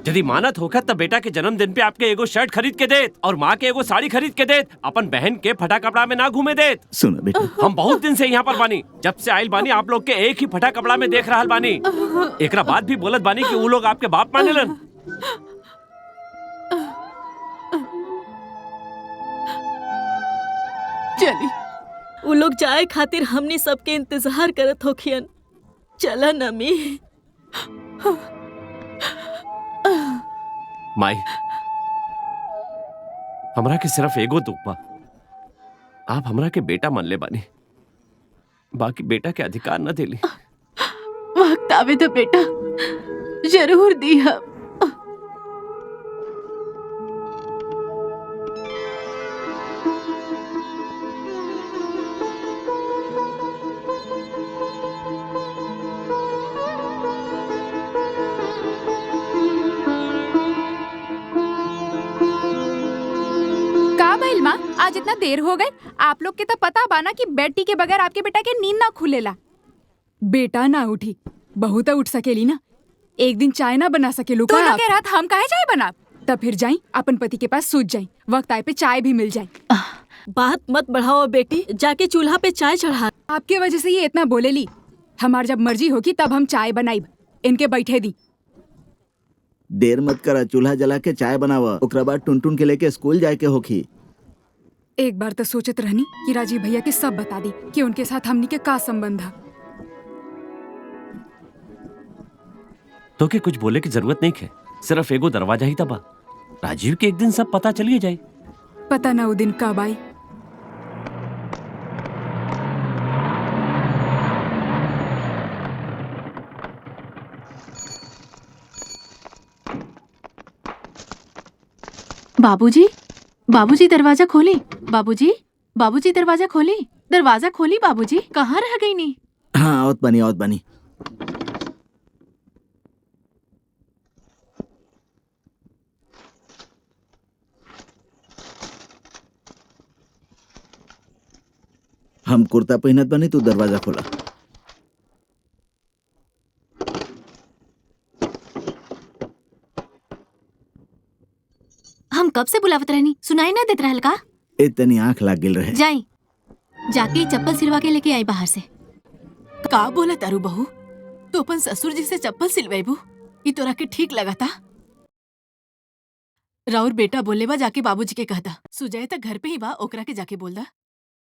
यदि मानत होकर तब बेटा के जन्मदिन पे आपके एगो शर्ट खरीद के देत और माँ के एगो साड़ी खरीद के देत। अपन बहन के फटा कपड़ा में ना घूमे देत। सुनो बेटा, हम बहुत दिन से यहाँ पर बानी। जब से आइल बानी आप लोग के एक ही फटा कपड़ा में देख रहा बानी। एकरा बाद भी बोलत बानी कि वो लोग आपके बाप मानेलन। चली, वो लोग जाए खातिर हमनी सबके इंतजार करत होखियन। चला नमी। माई, हमरा के सिर्फ एगो दुख बा। आप हमरा के बेटा मान ले बानी, बाकी बेटा के अधिकार न देली। वक्त आवे तो बेटा जरूर दी हम। का भइल माँ, आज इतना देर हो गई? आप लोग के तो पता बाना कि बेटी के बगैर आपके बेटा के नींद ना खुलेला। बेटा ना उठी, बहू तो उठ सकेली ना। एक दिन चाय ना बना सकेलू का? तो के रात हम काहे चाय बना? तब फिर जाई अपन पति के पास सूत जाई, वक्त आए पे चाय भी मिल जाए। बात मत बढ़ाओ बेटी, जाके चूल्हा पे चाय चढ़ा। आपके वजह से ये इतना बोलेली। हमार जब मर्जी होगी तब हम चाय बनाई। इनके बैठे दी। देर मत करा, चूल्हा जला के चाय बनावा। ओकरा बाद टुनटुन के लेके स्कूल जाए के होखी। एक बार तो सोचत रहनी कि राजीव भैया के सब बता दी कि उनके साथ हमनी के का संबंध है। तो के कुछ बोले की जरूरत नहीं है, सिर्फ एगो दरवाजा ही तबा। राजीव के एक दिन सब पता चलिए जाए। पता ना वो दिन कब आई। बाबूजी, बाबूजी दरवाजा खोली। बाबूजी, बाबूजी दरवाजा खोली। दरवाजा खोली बाबूजी। कहाँ रह गई नी? हाँ आवत बनी आवत बनी। हम कुर्ता पहनत बनी, तू दरवाजा खोला। हम कब से बुलावत रहनी, सुनाई ना देत रहल का? इतनी आंख लाग गिल रहे। जाई जाके चप्पल सिलवा के लेके आई बाहर से। का बोला तारू बहू, तो अपन ससुर जी से चप्पल सिलवाइबू? ई तोरा के ठीक लगता? राउर बेटा बोले बा जाके बाबूजी के कहता। सुजय तक घर पे ही बा, ओकरा के जाके बोल दा।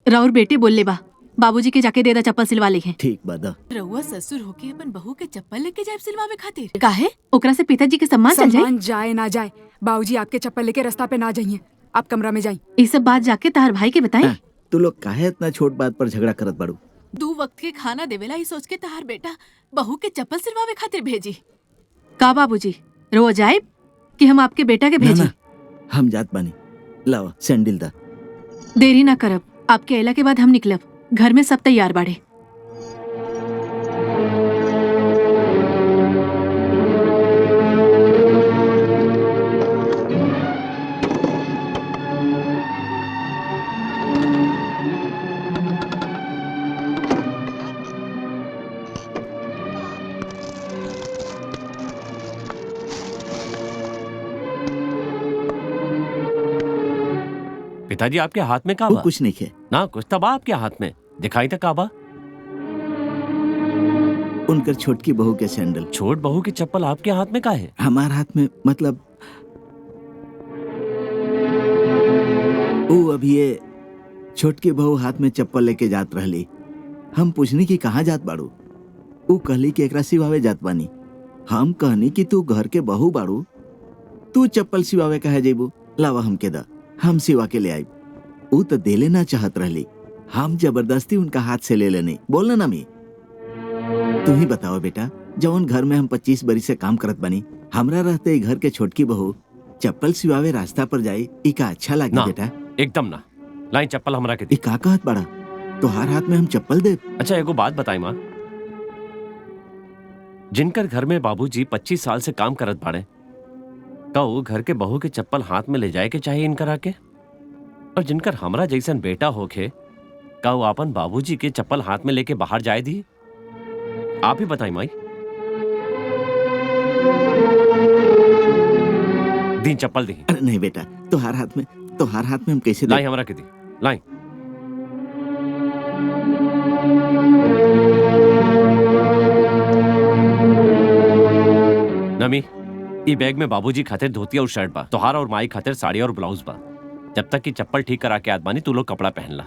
राउर बेटे बोले बा बाबूजी के जाके दे दा चप्पल सिलवा ले। ठीक बदा। रउआ ससुर होके अपन बहू के चप्पल लेके जाए सिलवावे खातिर? काहे? ओकरा से पिताजी के सम्मान चल जाए। सम्मान जाए ना जाए, बाबूजी आपके चप्पल लेके रास्ता पे ना जाइए, आप कमरा में जाइए। ये सब बात जाके तार भाई के बताई। तू लोग काहे इतना छोट बात पर झगड़ा करत बाड़ू? 2 वक्त के खाना देवेला ही सोच के तहार बेटा बहू के चप्पल सिलवावे खातिर भेजी। का बाबूजी रो जाए कि हम आपके बेटा के भेजी? हम जात बानी, लावा सैंडल दा। देरी ना करब, आपके अला के बाद हम निकलब। घर में सब तैयार बाड़े। पिताजी आपके हाथ में का वो बा? कुछ नहीं है ना कुछ तबा आपके हाथ में दिखाई था काबा। उनकर छोटकी बहू के सैंडल। छोट बहू की चप्पल आपके हाथ में का है? हमार हाथ में मतलब वो अभी ये छोटकी बहू हाथ में चप्पल लेके जात रहली। हम पूछनी कि कहाँ जात बाड़ू? वो कहली कि एकरा सिवावे जात बानी। हम कहनी कि तू घर के बहू बाड़ू, तू चप्पल सिवावे कहे जेबू? लावा हमके दा, हम सिवा के ले आई। वो तो देले ना चाहत रहली, हम जबरदस्ती उनका हाथ से ले लेनी। बोलना ना मी, तू ही बताओ बेटा, जौन घर में हम 25 बरी से काम करत बनी, हमरा रहते घर के छोटकी बहू चप्पल सिवावे रास्ता पर जाई, ई का अच्छा लगे बेटा? एकदम ना। लाई चप्पल हमरा के ई का कहत बड़ा? तोहार हाथ में हम चप्पल दे? अच्छा एगो बात बताई माँ, जिनकर घर में बाबूजी 25 साल से काम करत बाड़े, का वो घर के बहू के चप्पल हाथ में ले जाए के चाहिए इनकर आके? और जिनकर हमरा जैसन बेटा होके, का वो अपन बाबूजी के चप्पल हाथ में लेके बाहर जाए दी? आप ही बताई माई। दी चप्पल दी। अरे नहीं बेटा, तोहार हाथ में हम कैसे दे? लाई हमरा के दी, लाई। नमी, ई बैग में बाबूजी खातिर धोती और शर्ट बा, तोहार और माई खातिर साड़ी और ब्लाउज बा। जब तक कि चप्पल ठीक करा के आदमानी तू लोग कपड़ा पहन ला।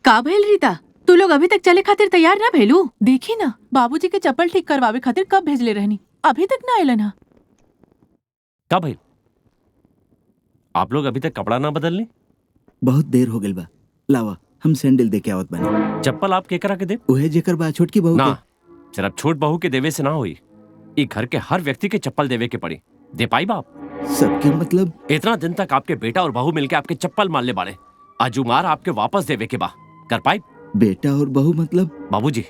का भइल रीता, तू लोग अभी तक चले खातिर तैयार ना भइलू? देखी ना, बाबूजी के चप्पल ठीक करवावे खातिर कब भेजले रहनी, अभी तक ना आइलन। का भाई, आप लोग अभी तक कपड़ा ना बदलनी? बहुत देर हो गई बा, लावा हम सैंडल दे के आवत बनी। चप्पल आप के करा के दे? उहे जेकर बा छोटकी बहू ना, के। सिर्फ छोट बहू के देवे से ना हुई, ई घर के हर व्यक्ति के चप्पल देवे के पड़ी। दे पाई बाप? सबके मतलब? इतना दिन तक आपके बेटा और बहू मिलके आपके चप्पल मान ले बाड़े, आजुमार आपके वापस देवे के बा। कर पाई? बेटा और बहू मतलब? बाबूजी,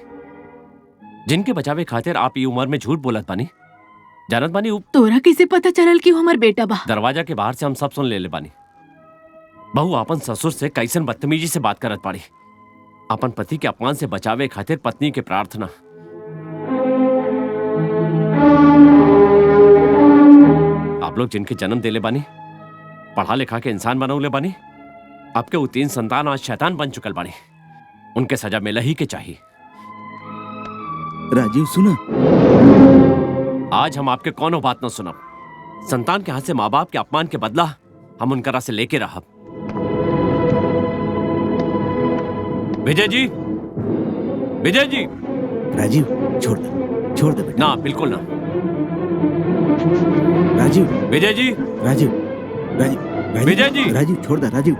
जिनके बचावे खातिर आप ये उम्र में झूठ बोलत बानी, जानत बानी तोरा कैसे पता चलल कि वो हमार बेटा बा? दरवाजा के बाहर से हम सब सुन ले बानी। बहू अपन ससुर से कैसन बदतमीजी से बात करत पाड़ी। अपन पति के अपमान से बचावे खातिर पत्नी के प्रार्थना। आप लोग जिनके जन्म देले बानी, पढ़ा लिखा के इंसान बनौले बानी, आपके वो 3 संतान आज शैतान बन चुकल बानी। उनके सजा मिल ही के चाहिए। राजीव सुना, आज हम आपके कोनो बात न सुनब। संतान के हाथ से माँ बाप के अपमान के बदला हम उनकरा से लेके रहब। विजय जी, विजय जी। राजीव छोड़ दे बेटा। ना, बिल्कुल ना। राजीव, विजय जी, राजीव, विजय जी, राजीव छोड़ दे। राजीव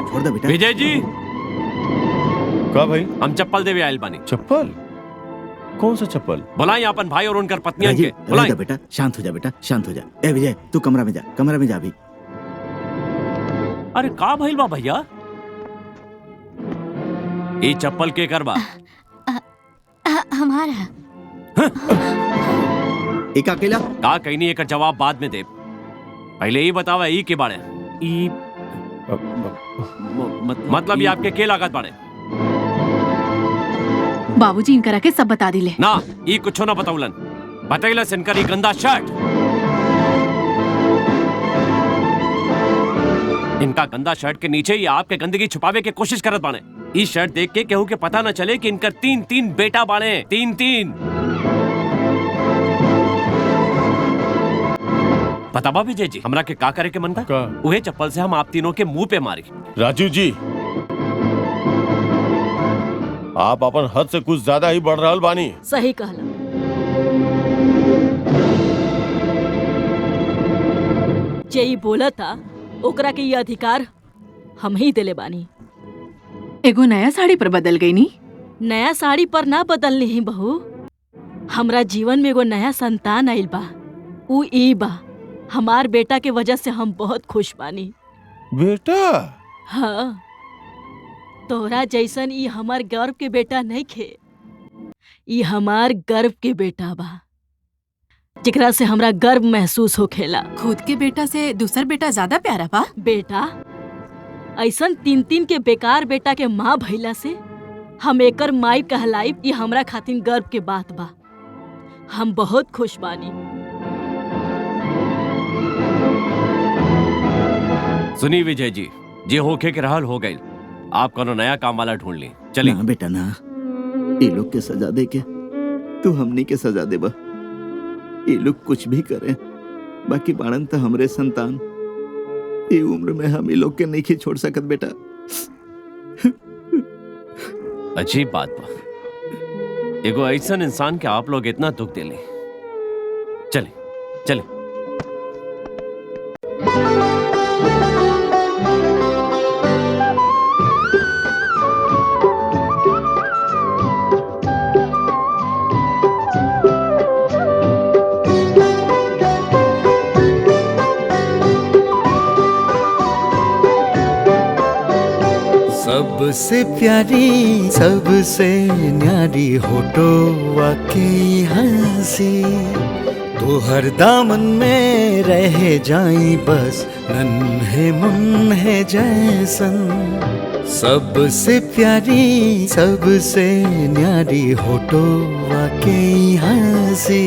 छोड़ दे बेटा। विजय जी। का भाई? हम चप्पल देवे आयल बानी। चप्पल? कौन सा चप्पल? बुलाएं अपन भाई और उनकर पत्नियां के। बुलाएं। बेटा शांत हो जा, बेटा शांत हो जा। ए विजय, तू कमरा में जा अभी। अरे का भइल बा भैया? ये चप्पल के करबा? हमारा। एक अकेला? का कहीं नहीं, एक जवाब बाद में दे। पहले ही बतावा ई के बारे। ई मतलब ये आपके के लागत बाड़े? बाबूजी इनकरा के सब बता दिले। ना ये कुछ ना बताउलन, बतैला इनकर ये गंदा शर्ट, इनका गंदा शर्ट के नीचे ये आपके गंदगी छुपावे के कोशिश करत बाने। इस शर्ट देख के केहू के पता न चले कि इनकर 3-3 बेटा बाने, 3-3। पता बा विजय जी हमरा के का करे के मन था? उहे चप्पल से हम आप तीनों के मुंह पे मारी। राजू जी, आप अपन हद से कुछ ज्यादा ही बढ़ रहल बानी। सही कहला। जे ई बोला था ओकरा के ये अधिकार हम ही दिले बानी। एगो नया साड़ी पर बदल गई नी? नया साड़ी पर ना बदलनी ही बहू, हमरा जीवन में एगो नया संतान आइल बा, ऊ ई बा। हमार बेटा के वजह से हम बहुत खुश बानी। बेटा? हाँ, तोहरा जैसन ई हमार गर्व के बेटा नहीं खे, ई हमार गर्व के बेटा बा, जेकरा से हमरा गर्व महसूस होखेला। खुद के बेटा से दूसर बेटा ज्यादा प्यारा बा? बेटा ऐसन 3-3 के बेकार बेटा के माँ भइला से हम एकर माई कहलाई, ई हमरा खातिर गर्व के बात बा। हम बहुत खुश बानी। सुनी विजय जी, जे होके के रहल हो गई, आप कोनो नया काम वाला ढूंढ ली। चलिए ना बेटा ना, ये लोग के सजा दे के तू हमनी के सजा देबा। ये लोग कुछ भी करे, बाकी बाड़न तो हमरे संतान। ये उम्र में हम ये लोग के नहीं छोड़ सकत बेटा। अजीब बात बा, एगो ऐसन इंसान के आप लोग इतना दुख देले। चले चले। सबसे प्यारी सबसे न्यारी होठों वाकई हंसी, तो हर दामन में रह जाई बस नन्हे मुन्हे जैसन। सबसे प्यारी सबसे न्यारी होठों वाकई हंसी,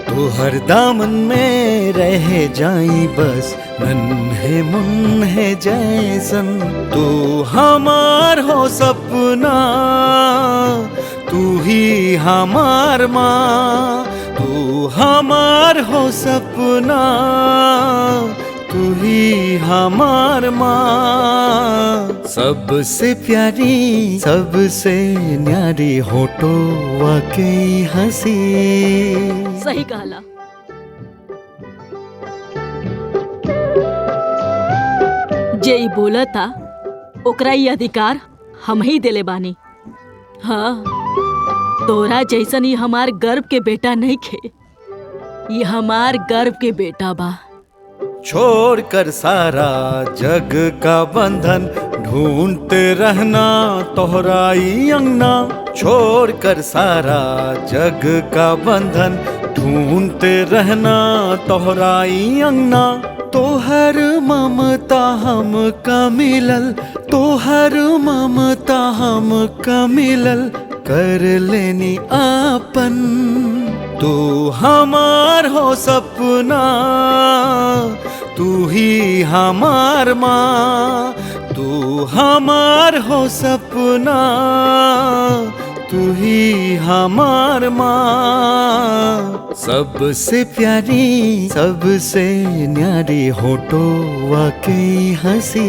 तो हर दामन में रह जाई बस नन्हे मुन्हे जैसन। तू हमार हो सपना, तू ही हमार माँ, तू हमार हो सपना, तू ही हमार माँ। सबसे प्यारी सबसे न्यारी होठों वाकई हंसी। सही कहला। जे ई बोला था ओकरा ई अधिकार हम ही दिले बानी। हाँ, तोरा जैसन ही हमार गर्व के बेटा नहीं खे, ये हमार गर्व के बेटा बा। छोड़ कर सारा जग का बंधन ढूंढते रहना तोहराई अंगना। छोड़ कर सारा जग का बंधन ढूंढते रहना तोहराई अंगना। तोहर ममता हम का मिलल, तोहर ममता हम का मिलल, कर लेनी आपन। तू हमार हो सपना, तू ही हमार माँ, तू हमार हो सपना, तू ही हमार माँ। सबसे प्यारी सबसे न्यारी होठों वाकई हंसी।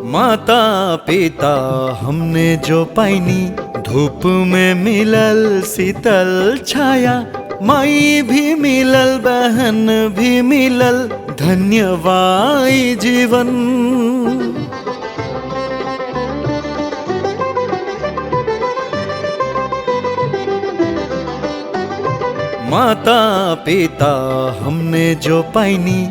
माता पिता हमने जो पाइनी, धूप में मिलल शीतल छाया। माई भी मिलल बहन भी मिलल, धन्यवाद जीवन। माता पिता हमने जो पाइनी,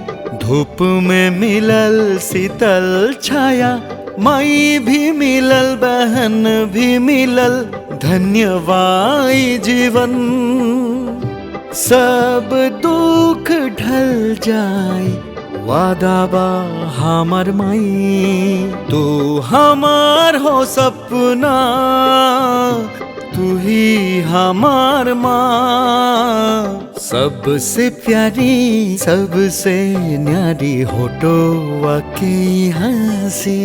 धूप में मिलल शीतल छाया। माई भी मिलल बहन भी मिलल, धन्यवाद जीवन सब दुख ढल जाए वादा बा हमर माई तू हमार हो सपना तू ही हमार माँ सबसे प्यारी सबसे न्यारी होठों की हंसी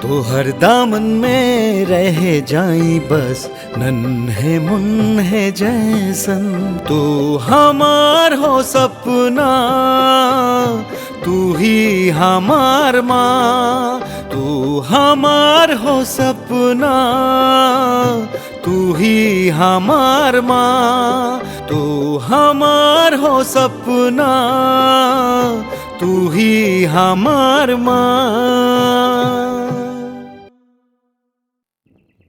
तो हर दामन में रह जाई बस नन्हे मुन्हे जैसन तू हमार हो सपना तू ही हमार माँ तू हमार हो सपना तू ही हमार माँ तू हमार हो सपना तू ही हमार माँ।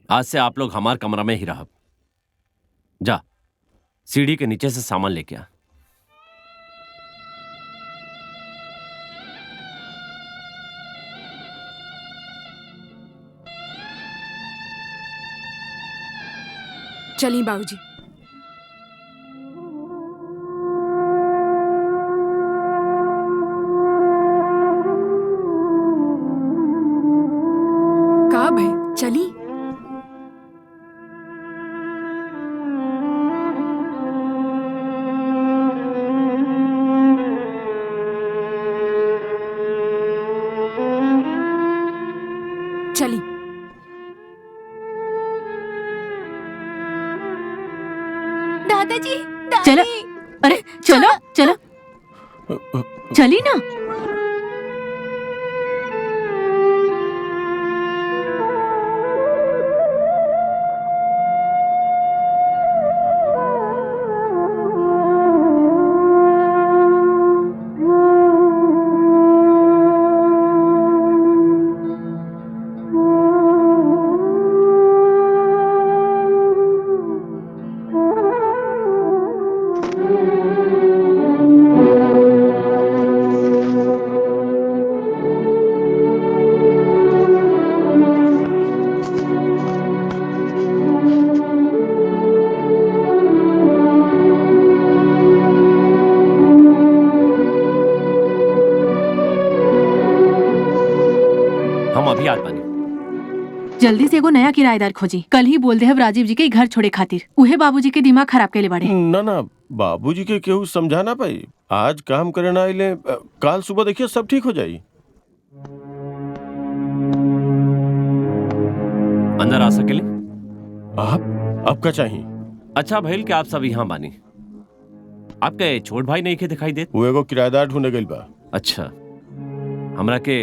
आज से आप लोग हमार कमरा में ही रहो। जा सीढ़ी के नीचे से सामान लेके आ। चलिए बाबूजी। का भाई चली? चली। दादाजी चलो, अरे चलो चलो चली ना। जल्दी से एगो नया किराएदार खोजी। कल ही बोल दे हम राजीव जी के घर छोड़े खातिर। उहे बाबूजी के दिमाग खराब के ले बाड़े। ना ना बाबूजी के केहू समझा ना पाई। आज काम करे ना आइले, काल सुबह देखिए सब ठीक हो जाई। अंदर आ सकेले? आप क्या चाहिए? अच्छा भइल कि आप सब यहाँ बानी। आपके छोट भाई नहीं के दिखाई देत? वो एगो किराएदार ढूंढे गइल बा। अच्छा, हमरा के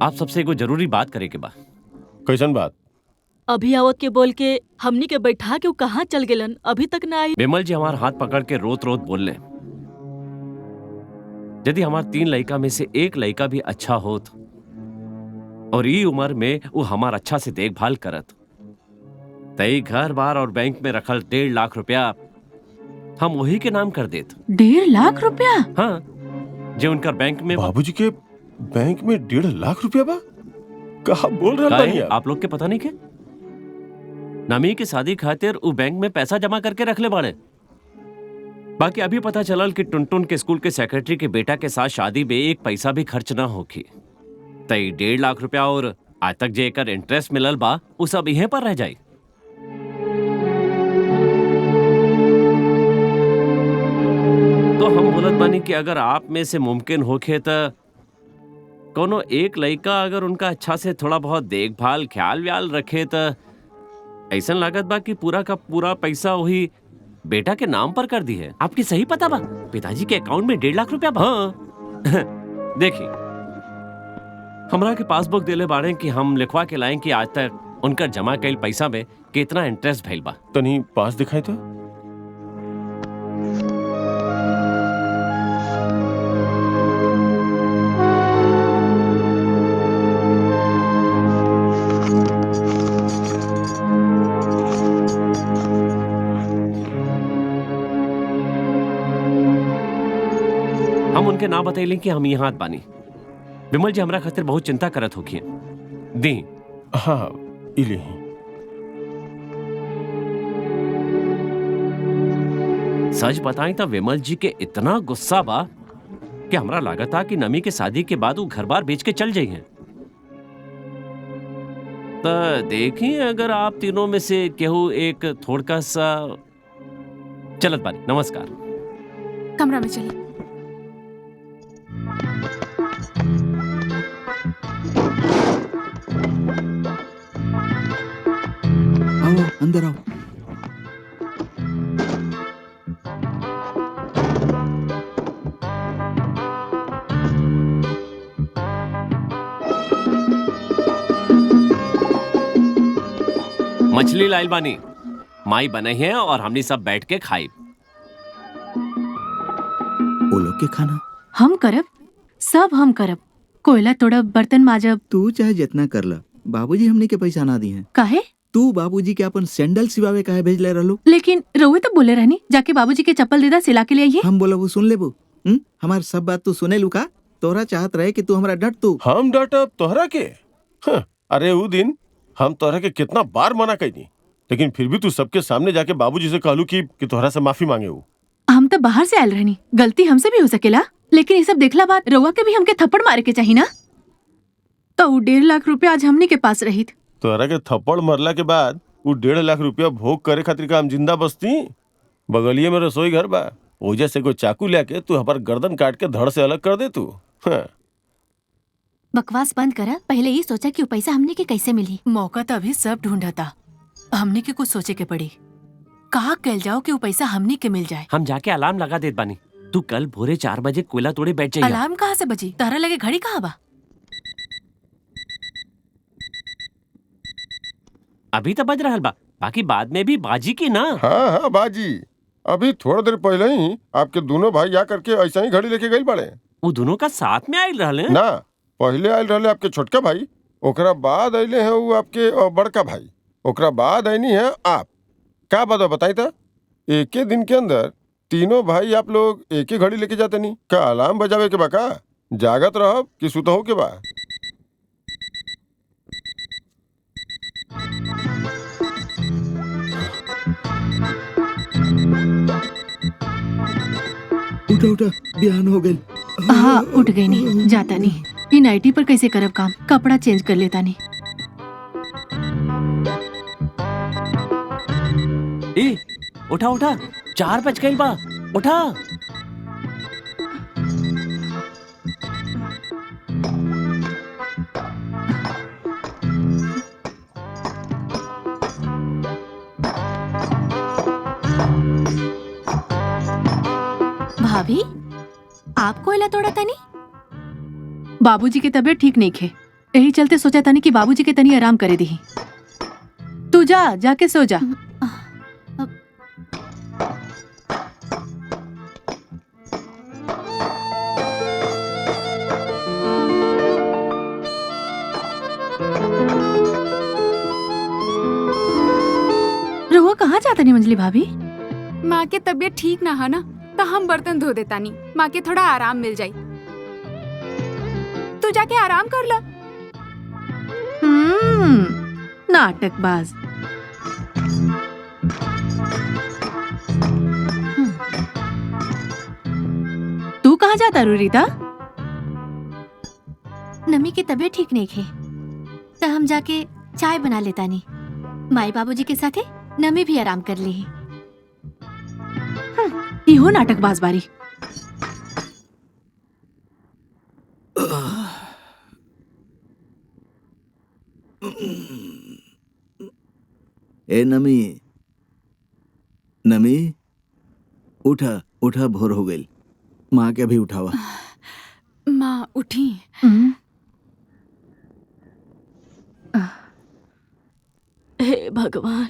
आप सबसे एगो जरूरी बात करे के बा। कैसन बात? अभी आवत के बोल के हमनी के बैठा के कहाँ चल गेलन, अभी तक ना आई। बिमल जी हमार हाथ पकड़ के रोत रोत बोलले, यदि हमार 3 लड़का में से एक लड़का भी अच्छा होत और ई उम्र में वो हमार अच्छा से देखभाल करत, तई घर बार और बैंक में रखल 1.5 लाख रुपया हम वही के नाम कर देत। 1.5 लाख रुपया? हाँ, जो उनका बैंक में। बाबूजी के बैंक में 1.5 लाख रुपया बा? कहा बोल रहा बानी आप लोग के पता नहीं के? नमी की शादी खातिर वो बैंक में पैसा जमा करके रख ले बाड़े। बाकी अभी पता चलल कि टुनटुन के स्कूल के सेक्रेटरी के बेटा के साथ शादी में एक पैसा भी खर्च ना होखी। तई 1.5 लाख रुपया और आज तक जे एकर इंटरेस्ट मिलल बा वो सब यहीं पर रह जाई। तो हम बोलत बानी कि अगर आप में से मुमकिन होखे त कोनो एक लड़का अगर उनका अच्छा से थोड़ा बहुत देखभाल ख्याल व्याल रखे तो ऐसा लागत बा कि पूरा का पूरा पैसा वही बेटा के नाम पर कर दी है। आपकी सही पता बा? पिताजी के अकाउंट में 1.5 लाख रुपया बा। हाँ देखिए, हमरा के पासबुक देले बाड़े कि हम लिखवा के लाएं कि आज तक उनका जमा कैल पैसा में कितना इंटरेस्ट भइल बा। तनी पास दिखाई तो। हम उनके ना बतैली कि हम यहाँ बानी। विमल जी हमरा खातिर बहुत चिंता करत होखिए। दी। हाँ इले ही। सच बताएं तो विमल जी के इतना गुस्सा बा कि हमरा लागत था कि नमी के शादी के बाद वो घर बार बेच के चल जाइए। तो देखिए अगर आप तीनों में से केहू एक थोड़का सा चलत बानी। नमस्कार। कमरा में चलिए। आओ अंदर आओ। मछली लाइल बानी, माई बने हैं और हमने सब बैठ के खाई। वो लोग के खाना हम करब, सब हम करब। कोयला तोड़ब, बर्तन माजब। तू चाहे जितना कर ला, बाबूजी हमने के पैसा ना दी हैं। काहे? तू बाबूजी के अपन सैंडल सिवावे काहे भेज ले रहलो? लेकिन रउए तो बोले रहनी जाके बाबूजी के चप्पल देदा सिला के ले आइए। हम बोला वो सुन लेबू। हमार सब बात तू सुने लुका। तोरा चाहत रहे कि तू हमरा डट तू। हम डटब तोहरा के? अरे वो दिन हम तोहरा के कितना बार मना कईनी, लेकिन फिर भी तू सबके सामने जाके बाबूजी से कहलू कि तोहरा से माफी मांगे हो। हम तो बाहर से आयल रहनी, गलती हमसे भी हो सकेला, लेकिन ये सब देखला बाद रउआ के भी हमके थप्पड़ मारे के चाहिए ना। तो 1.5 लाख रुपया आज हमनी के पास रही। तोहरा के थप्पड़ मरला के बाद वो 1.5 लाख रुपया भोग करे खातिर का हम जिंदा बसती? बगलिए में रसोई घर बा, ओजा से कोई चाकू लेके तू हमार गर्दन काट के धड़ से अलग कर दे तू। बकवास बंद करा। पहले ये सोचा कि वो पैसा हमने के कैसे मिली। मौका तो अभी सब ढूंढता, हमने के कुछ सोचे के पड़ी। कहा कल जाओ कि वो पैसा हमने के मिल जाए। हम जाके अलार्म लगा देत बानी। तू कल भोरे 4 बजे कोयला तोड़े बैठ जाइए। अलार्म कहाँ से बजी? तारा लगे घड़ी कहाँ बा? अभी तो बज रहल बा, बाकी बाद में भी बाजी की ना। हाँ हाँ बाजी। अभी थोड़ा देर पहले ही आपके दोनों भाई आ करके ऐसा ही घड़ी लेके गए बड़े। वो दोनों का साथ में आयल रहले ना, पहले आयल रहले आपके छोटका भाई, ओकरा बाद आइले हैं वो आपके बड़का भाई, ओकरा बाद आईनी है आप। क्या बात बताई था? एक ही दिन के अंदर तीनों भाई आप लोग एक ही घड़ी लेके जाते नहीं? का अलार्म बजावे के बा का? जागत रहो कि सुतहो के बा? उठा उठा, बिहान हो गए। हाँ उठ गई नहीं, जाता नहीं। ये नाइटी पर कैसे करब काम? कपड़ा चेंज कर लेता नहीं। ए, उठा उठा, 4 बज गई बा, उठा। भाभी, आप कोयला तोड़ा तनी? बाबूजी की तबीयत ठीक नहीं खे, यही चलते सोचा था कि बाबूजी के तनी आराम करे दी। तू जा, जाके सो जा। रहुआ कहाँ जाता नहीं मंजली भाभी? माँ के तबीयत ठीक ना है ना, तो हम बर्तन धो देता नहीं, माँ के थोड़ा आराम मिल जाये। तू जाके आराम कर ला। नाटकबाज। तू कहाँ जाता रू रीता? नमी की तबीयत ठीक नहीं खे, तो हम जाके चाय बना लेता नहीं। माई बाबूजी के साथे नमी भी आराम कर ली। इहो नाटकबाज बारी। ए नमी, नमी उठा उठा, भोर हो गई। माँ के भी उठावा। माँ उठी। हे भगवान।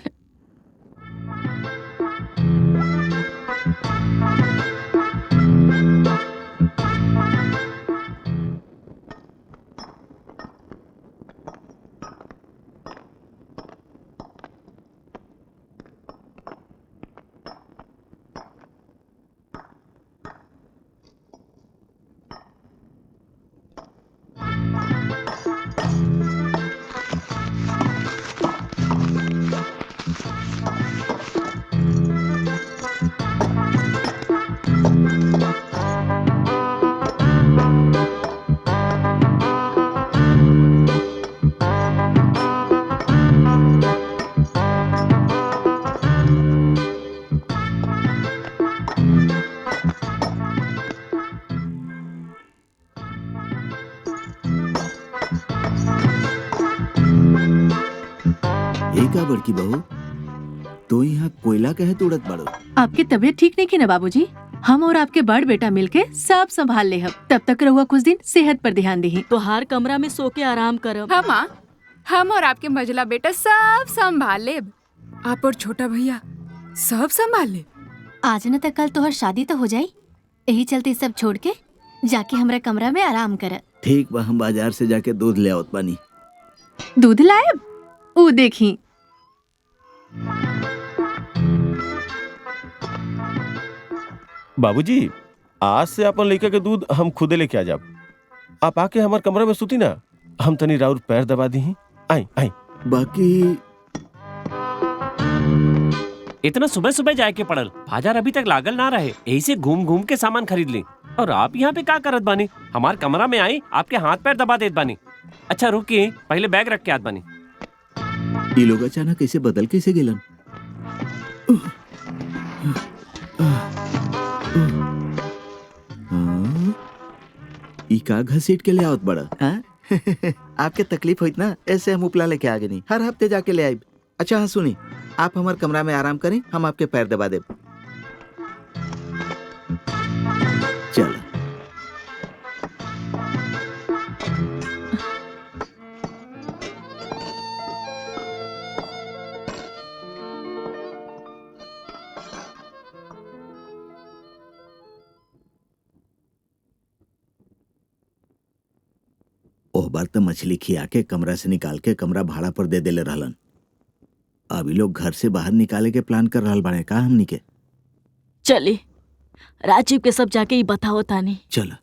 एका बड़की बहू, तो यहाँ कोयला कहे तोड़त बड़ो। आपकी तबीयत ठीक नहीं की ना बाबूजी? हम और आपके बड़ बेटा मिलके सब संभाल ले हम। तब तक रहुआ कुछ दिन सेहत पर ध्यान दी। तो हर कमरा में सो के आराम करब। हाँ माँ, हम और आपके मजला बेटा सब संभाल लेब। आप और छोटा भैया सब संभाल ले। आज न तक कल तोहर शादी तो हो जाई, यही चलते सब छोड़ के जाके हमरा कमरा में आराम कर। ठीक बा, हम बाजार से जाके दूध ले आवत बानी। दूध लायब? ऊ देखी। बाबूजी, आज से अपन लड़का के दूध हम खुदे लेके आ जाब। आप आके हमार कमरा में सुती ना, हम तनी राउर पैर दबा दी। आई आई। बाकी इतना सुबह सुबह जाए के पड़ल, बाजार अभी तक लागल ना रहे, यही से घूम घूम के सामान खरीद ली। और आप यहाँ पे क्या करत बानी? हमार कमरा में आई, आपके हाथ पैर दबा देत बानी। अच्छा रुकी, पहले बैग रख के आत बानी। ये लोग अचानक कैसे बदल कैसे गेलन? ई का घसीट के ले आवत बड़ा? आपके तकलीफ होइत ना, ऐसे हम उपला लेके आगे नहीं, हर हफ्ते जाके ले आइब। अच्छा हाँ सुनी, आप हमारे कमरा में आराम करें, हम आपके पैर दबा देब। चलो। ओह बार तो मछली खिया के कमरा से निकाल के कमरा भाड़ा पर दे देले रहलन। अभी लोग घर से बाहर निकाले के प्लान कर रहल बाड़े का हमनी के? चली राजीव के सब जाके ही बताओ तानी। चलो।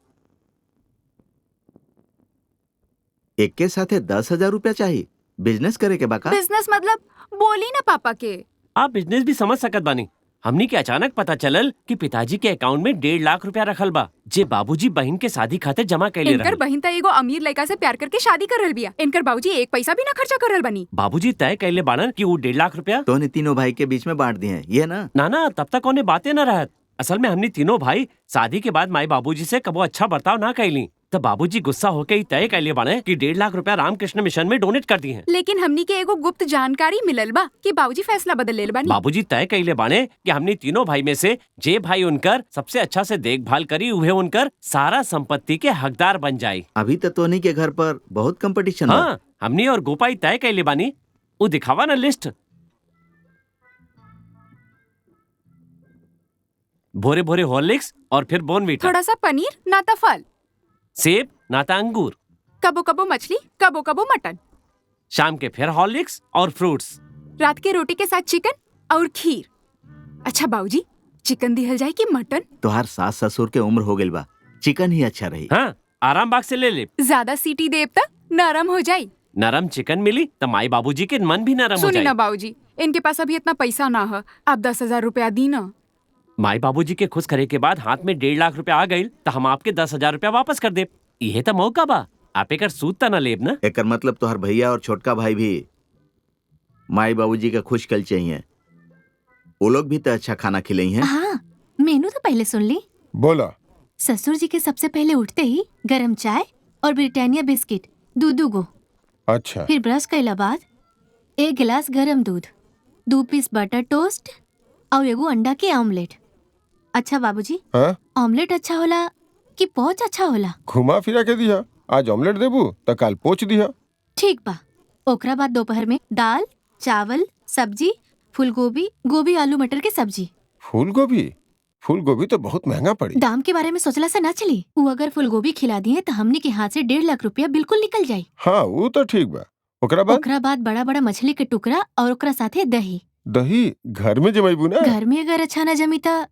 एक के साथे 10,000 रुपया चाहिए, बिजनेस करे के बाका? बिजनेस मतलब बोली ना पापा के। आप बिजनेस भी समझ सकत बानी। हमनी के अचानक पता चलल कि पिताजी के अकाउंट में 1.5 लाख रुपया रखल बा, जे बाबूजी बहन के शादी खातिर जमा कैले इनकर रहल। बहन त एगो अमीर लड़का से प्यार करके शादी कर रहल बिया। इनकर बाबूजी एक पैसा भी ना खर्चा कर रहल बनी। बाबूजी तय कैले बाड़न कि वो 1.5 लाख रुपया तो ने तीनों भाई के बीच में बांट दिए हैं, ये ना? ना तब तक उन्हें बातें न रहत। असल में हमनी तीनों भाई शादी के बाद माई बाबूजी से कबो अच्छा बर्ताव ना कैली, तो बाबूजी गुस्सा होके ही तय कैले बाड़े कि 1.5 लाख रुपया रामकृष्ण मिशन में डोनेट कर दी है। लेकिन हमनी के एगो गुप्त जानकारी मिलल बा कि बाबूजी फैसला बदल लेल बानी। बाबूजी तय कैले बाड़े कि हमनी तीनों भाई में से जे भाई उनकर सबसे अच्छा से देखभाल करी, उहे उनकर सारा संपत्ति के हकदार बन जाये। अभी तो तोनी के घर पर बहुत कंपटीशन है। हाँ, हमनी और गोपाई तय कैले बानी। वो दिखावा ना लिस्ट। भोरे भोरे हॉर्लिक्स और फिर बोर्नवीटा। थोड़ा सा पनीर, नाता फल, सेब नाता अंगूर, कबो कबो मछली, कबो कबो मटन। शाम के फिर हॉर्लिक्स और फ्रूट्स। रात के रोटी के साथ चिकन और खीर। अच्छा बाबूजी, चिकन दिहल जाए कि मटन? तोहार सास ससुर के उम्र हो गइल बा, चिकन ही अच्छा रही। हाँ, आराम बाग से ले ले। ज्यादा सीटी देव तक नरम हो जाये। नरम चिकन मिली तो माई बाबूजी के मन भी नरम हो सुनी जाए। ना बाबूजी, इनके पास अभी इतना पैसा ना है, आप 10,000 रुपया दी ना। माई बाबूजी के खुश करे के बाद हाथ में 1.5 लाख रुपया आ गई तो हम आपके 10,000 रुपया वापस कर दे। यह तो मौका बा, आप एक सूद ता ना लेब ना। एकर मतलब तोहर भैया और छोटका भाई भी माई बाबूजी का खुश कल चाहिए। वो लोग भी तो अच्छा खाना खिलाई हैं। हाँ, मेनू तो पहले सुन ली। बोला। ससुर जी के सबसे पहले उठते ही गरम चाय और ब्रिटानिया बिस्किट दूध गो। अच्छा। फिर ब्रश कैला बाद 1 गिलास गरम दूध, 2 पीस बटर टोस्ट और एगो अंडा के ऑमलेट। अच्छा बाबूजी, हाँ? ऑमलेट अच्छा होला कि पोच अच्छा होला? घुमा फिरा के दिया, आज ऑमलेट देबू तो काल पोच दिया। ठीक बा। ओकरा बाद दोपहर में दाल, चावल, सब्जी, फूलगोभी, गोभी, आलू मटर के सब्जी। फूल गोभी तो बहुत महंगा पड़ी। दाम के बारे में सोचला से ना चली। वो अगर फूलगोभी खिला दिए तो हमने के हाथ से 1.5 लाख रुपया बिल्कुल निकल जाये। हाँ, वो तो ठीक बा। ओकरा बाद बड़ा बड़ा मछली के टुकड़ा और ओकरा साथे दही। दही घर में जमाईबू ना? घर में अगर अच्छा ना जमी तो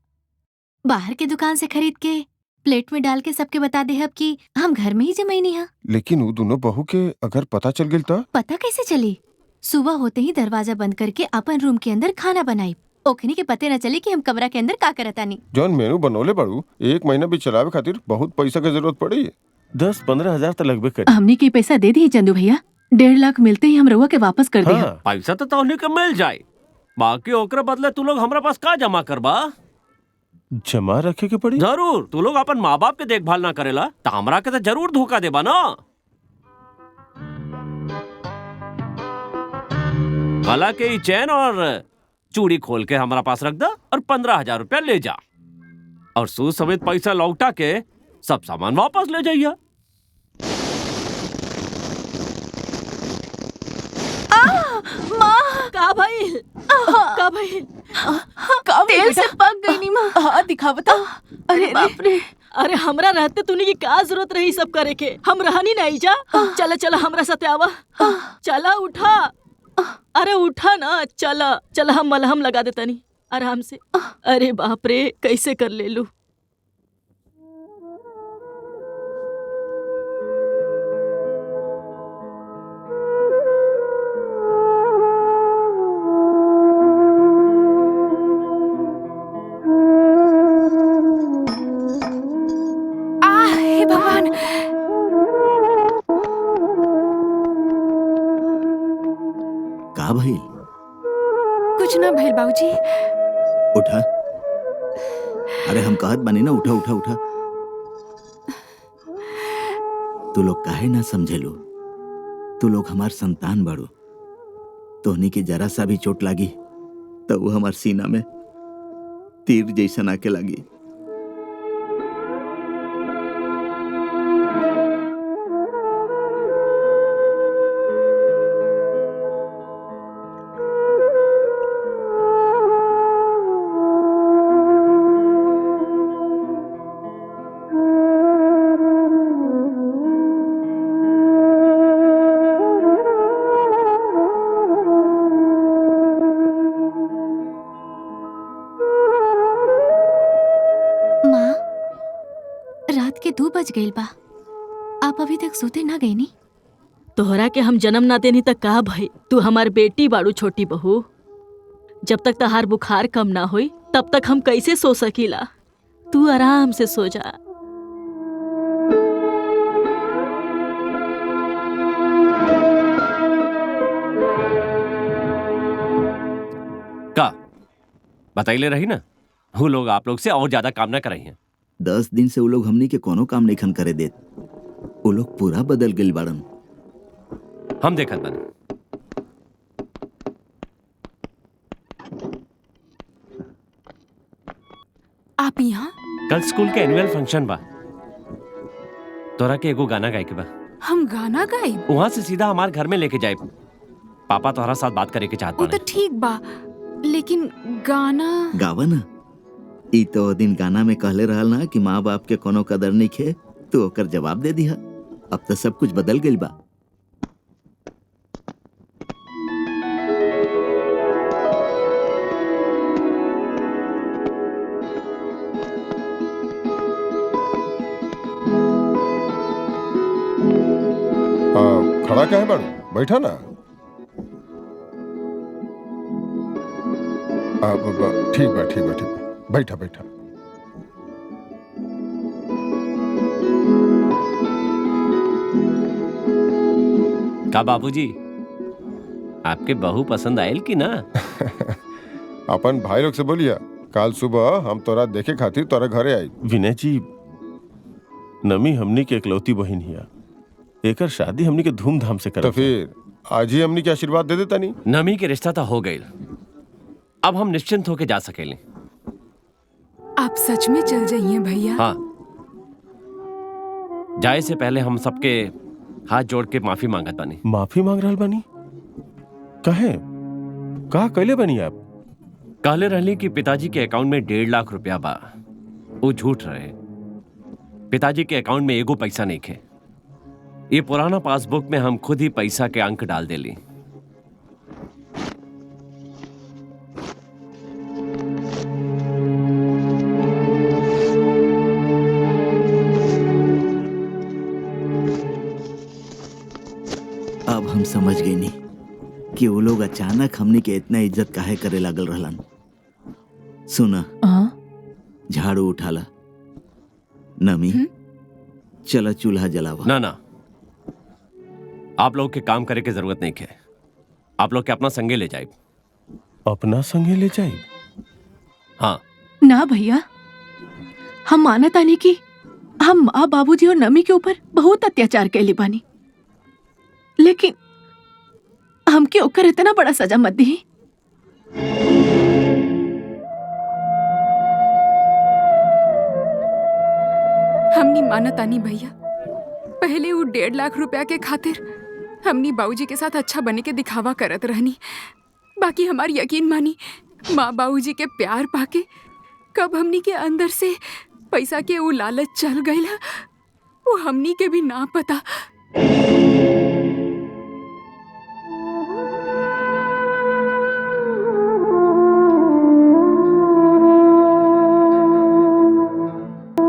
बाहर के दुकान से खरीद के प्लेट में डाल के सबके बता दे हब कि हम घर में ही जमाईनी है। लेकिन वो दोनों बहू के अगर पता चल गई तो? पता कैसे चली? सुबह होते ही दरवाजा बंद करके अपन रूम के अंदर खाना बनाई। ओखनी के पते न चले कि हम कमरा के अंदर का करतानी। जौन मेनू बनौले बाड़ू, 1 महीना भी चलावे खातिर बहुत पैसा के जरूरत पड़ी। 10-15 हजार तो लगभग कर। हमने की पैसा दे दी चंदू भैया, 1.5 लाख मिलते ही हम रउआ के वापस कर दिया। हाँ, पैसा तो उन्हें के मिल जाए, बाकी ओकरा बदले तू लोग हमरा पास का जमा करबा? जमा रखे के पड़ी? जरूर। तू लोग अपन माँ बाप के देखभाल ना करेला तो हमरा के तो जरूर धोखा देबा ना। गला के ही चैन और चूड़ी खोल के हमारा पास रख दा और 15,000 रुपया ले जा और सूद समेत पैसा लौटा के सब सामान वापस ले जाइए। माँ का भाई तेल से पक गई नी माँ। हाँ दिखावता। अरे बाप रे। अरे हमरा रहते तूने की का जरूरत रही सब करे के? हम रहनी नहीं जा। चला चला हमरा साथे आवा। चला उठा। अरे उठा ना, चला चला हम मलहम लगा देता नहीं आराम से। अरे बाप रे कैसे कर ले लू। हे भगवान। का भइल? कुछ ना भइल बाबूजी। उठा। अरे हम कहत बानी ना, उठा उठा उठा। तू लोग काहे ना समझेलो? तू लोग हमार संतान बाड़ो। तोहनी के जरा सा भी चोट लागी तो वो हमार सीना में तीर जैसन आके लगी। रात के 2 बज गईल बा। आप अभी तक सोते ना गई नी? तोहरा के हम जन्म ना देनी तक का भाई? तू हमार बेटी बाड़ू छोटी बहू। जब तक तहार बुखार कम ना होई तब तक हम कैसे सो सकीला? तू आराम से सो जा। का बताइले रही ना, वो लोग आप लोग से और ज्यादा काम ना कर रही हैं। 10 दिन से वो लोग हमनी के कोनो काम नहीं खन करे देत। वो लोग पूरा बदल गइल बाड़न। हम देखत बानी। आप यहाँ? कल स्कूल के एनुअल फंक्शन बा। तोरा के एगो गाना गाए के बा। हम गाना गाए? वहाँ से सीधा हमारे घर में लेके जाए। पापा तोहरा साथ बात करे के चाहत वो तो ठीक बा, लेकिन गाना गावा ना। ई तो दिन गाना में कहले रहल ना कि माँ बाप के कोनो कदर नहीं खे, तो ओकर जवाब दे दिया। अब तो सब कुछ बदल गइल बा। खड़ा काहे बाड़ू? बैठा ना। ठीक बा ठीक बा ठीक बा, बैठा बैठा। का बाबूजी, आपके बहू पसंद आयल कि ना? अपन भाई लोग से बोलिया कल सुबह हम तोरा देखे खातिर तोरा घरे आई। विनय जी, नमी हमनी के इकलौती बहन हिया। एकर शादी हमनी के धूमधाम से तो करब। फिर आज ही हमनी के आशीर्वाद दे देता नहीं? नमी के रिश्ता तो हो गई, अब हम निश्चिंत होके जा सकेले। आप सच में चल जाइए भैया? हाँ, जाए से पहले हम सबके हाथ जोड़ के माफी मांगत बानी। माफी मांग रहल बानी? काहे? का कहले बानी आप? कहले रहली कि पिताजी के अकाउंट में 1.5 लाख रुपया बा। वो झूठ रहे। पिताजी के अकाउंट में एगो पैसा नहीं खे। ये पुराना पासबुक में हम खुद ही पैसा के अंक डाल देली। अब हम समझ गए नहीं कि वो लोग अचानक हमनी के इतना इज्जत काहे करे लागल रहलन। सुना, झाड़ू उठाला। नमी, चला चूल्हा जलावा। ना ना, आप लोग के काम करे के जरूरत नहीं है। आप लोग के अपना संगे ले जाए। अपना संगे ले जाए? हाँ। ना भैया, हम मानत आनी कि हम माँ बाबूजी और नमी के ऊपर बहुत अत्याचार कैले बानी, लेकिन हमके ओकर इतना बड़ा सजा मत दी। हमनी मानतानी भैया, पहले वो 1.5 लाख रुपया के खातिर हमनी बाबूजी के साथ अच्छा बने के दिखावा करत रहनी। बाकी हमार यकीन मानी, माँ बाबूजी के प्यार पाके कब हमनी के अंदर से पैसा के वो लालच चल गईल, वो हमनी के भी ना पता।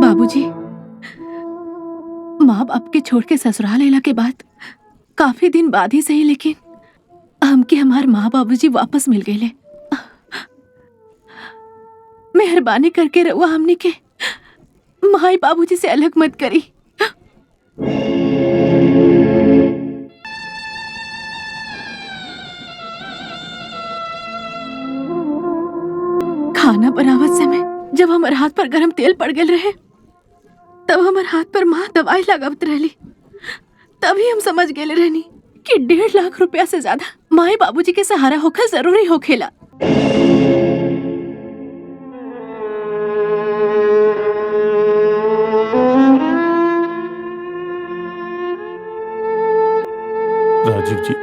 बाबूजी, माँ बाप के छोड़ के ससुराल आइला के बाद काफी दिन बाद ही सही, लेकिन हमके हमार माँ बाबूजी वापस मिल गए। मेहरबानी करके रहुआ हमने के माई बाबूजी से अलग मत करी। खाना बनावत समय जब हमारे हाथ पर गरम तेल पड़ गए रहे, तब हमारे हाथ पर माँ दवाई लगावत रहली। तभी हम समझ गए रहनी कि 1.5 लाख रुपया से ज्यादा माई बाबूजी के सहारा होकर जरूरी होखेला। राजीव जी,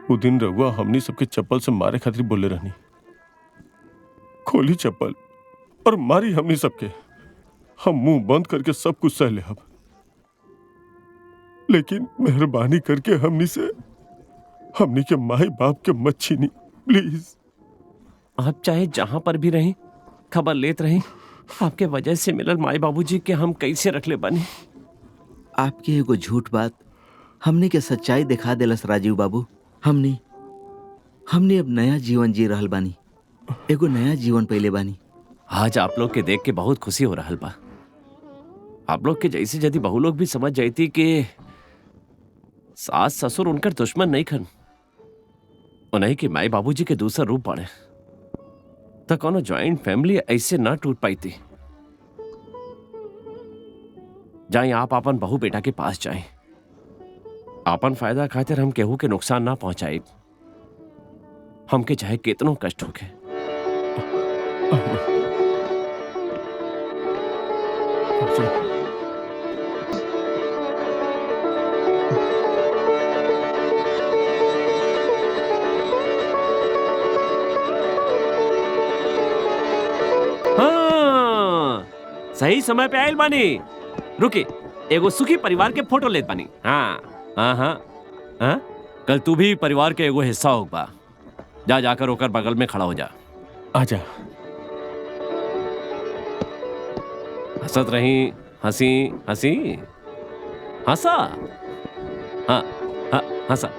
वो दिन रहुआ हमनी सबके चप्पल से मारे खातिर बोले रहनी, खोली चप्पल और मारी हमनी सबके। हम मुंह बंद करके सब कुछ सह ले, लेकिन मेहरबानी करके हमनी के माई बाप के मत छीनी प्लीज। आप चाहे जहां पर भी रहें, खबर लेत रहें, आपके वजह से मिलल माई बाबूजी के हम कैसे रख ले बने। आपकी एगो झूठ बात हमने के सच्चाई दिखा देलस राजीव बाबू। हमने अब नया जीवन जी रहल बानी, एगो नया जीवन पहले बानी। आज आप लोग के देख के बहुत खुशी हो रहा बा। आप लोग के जैसे यदि बहु लोग भी समझ जाती कि सास ससुर उनकर दुश्मन नहीं खन, उन्हें कि माई बाबूजी के दूसरा रूप पड़े, तो कोनो ज्वाइंट फैमिली ऐसे ना टूट पाई थी। जाए आप अपन बहू बेटा के पास जाए, अपन फायदा खातिर हम केहू के नुकसान ना पहुंचाए, हमके चाहे कितनो कष्ट होके। हाँ, सही समय पे आयल बानी। रुकी, एगो सुखी परिवार के फोटो लेत बानी। हाँ हाँ हाँ हाँ, कल तू भी परिवार के एगो हिस्सा होगा। जा जाकर होकर बगल में खड़ा हो जा। आजा। हंसत रही, हंसी हंसी हंसा। हाँ हाँ हंसा।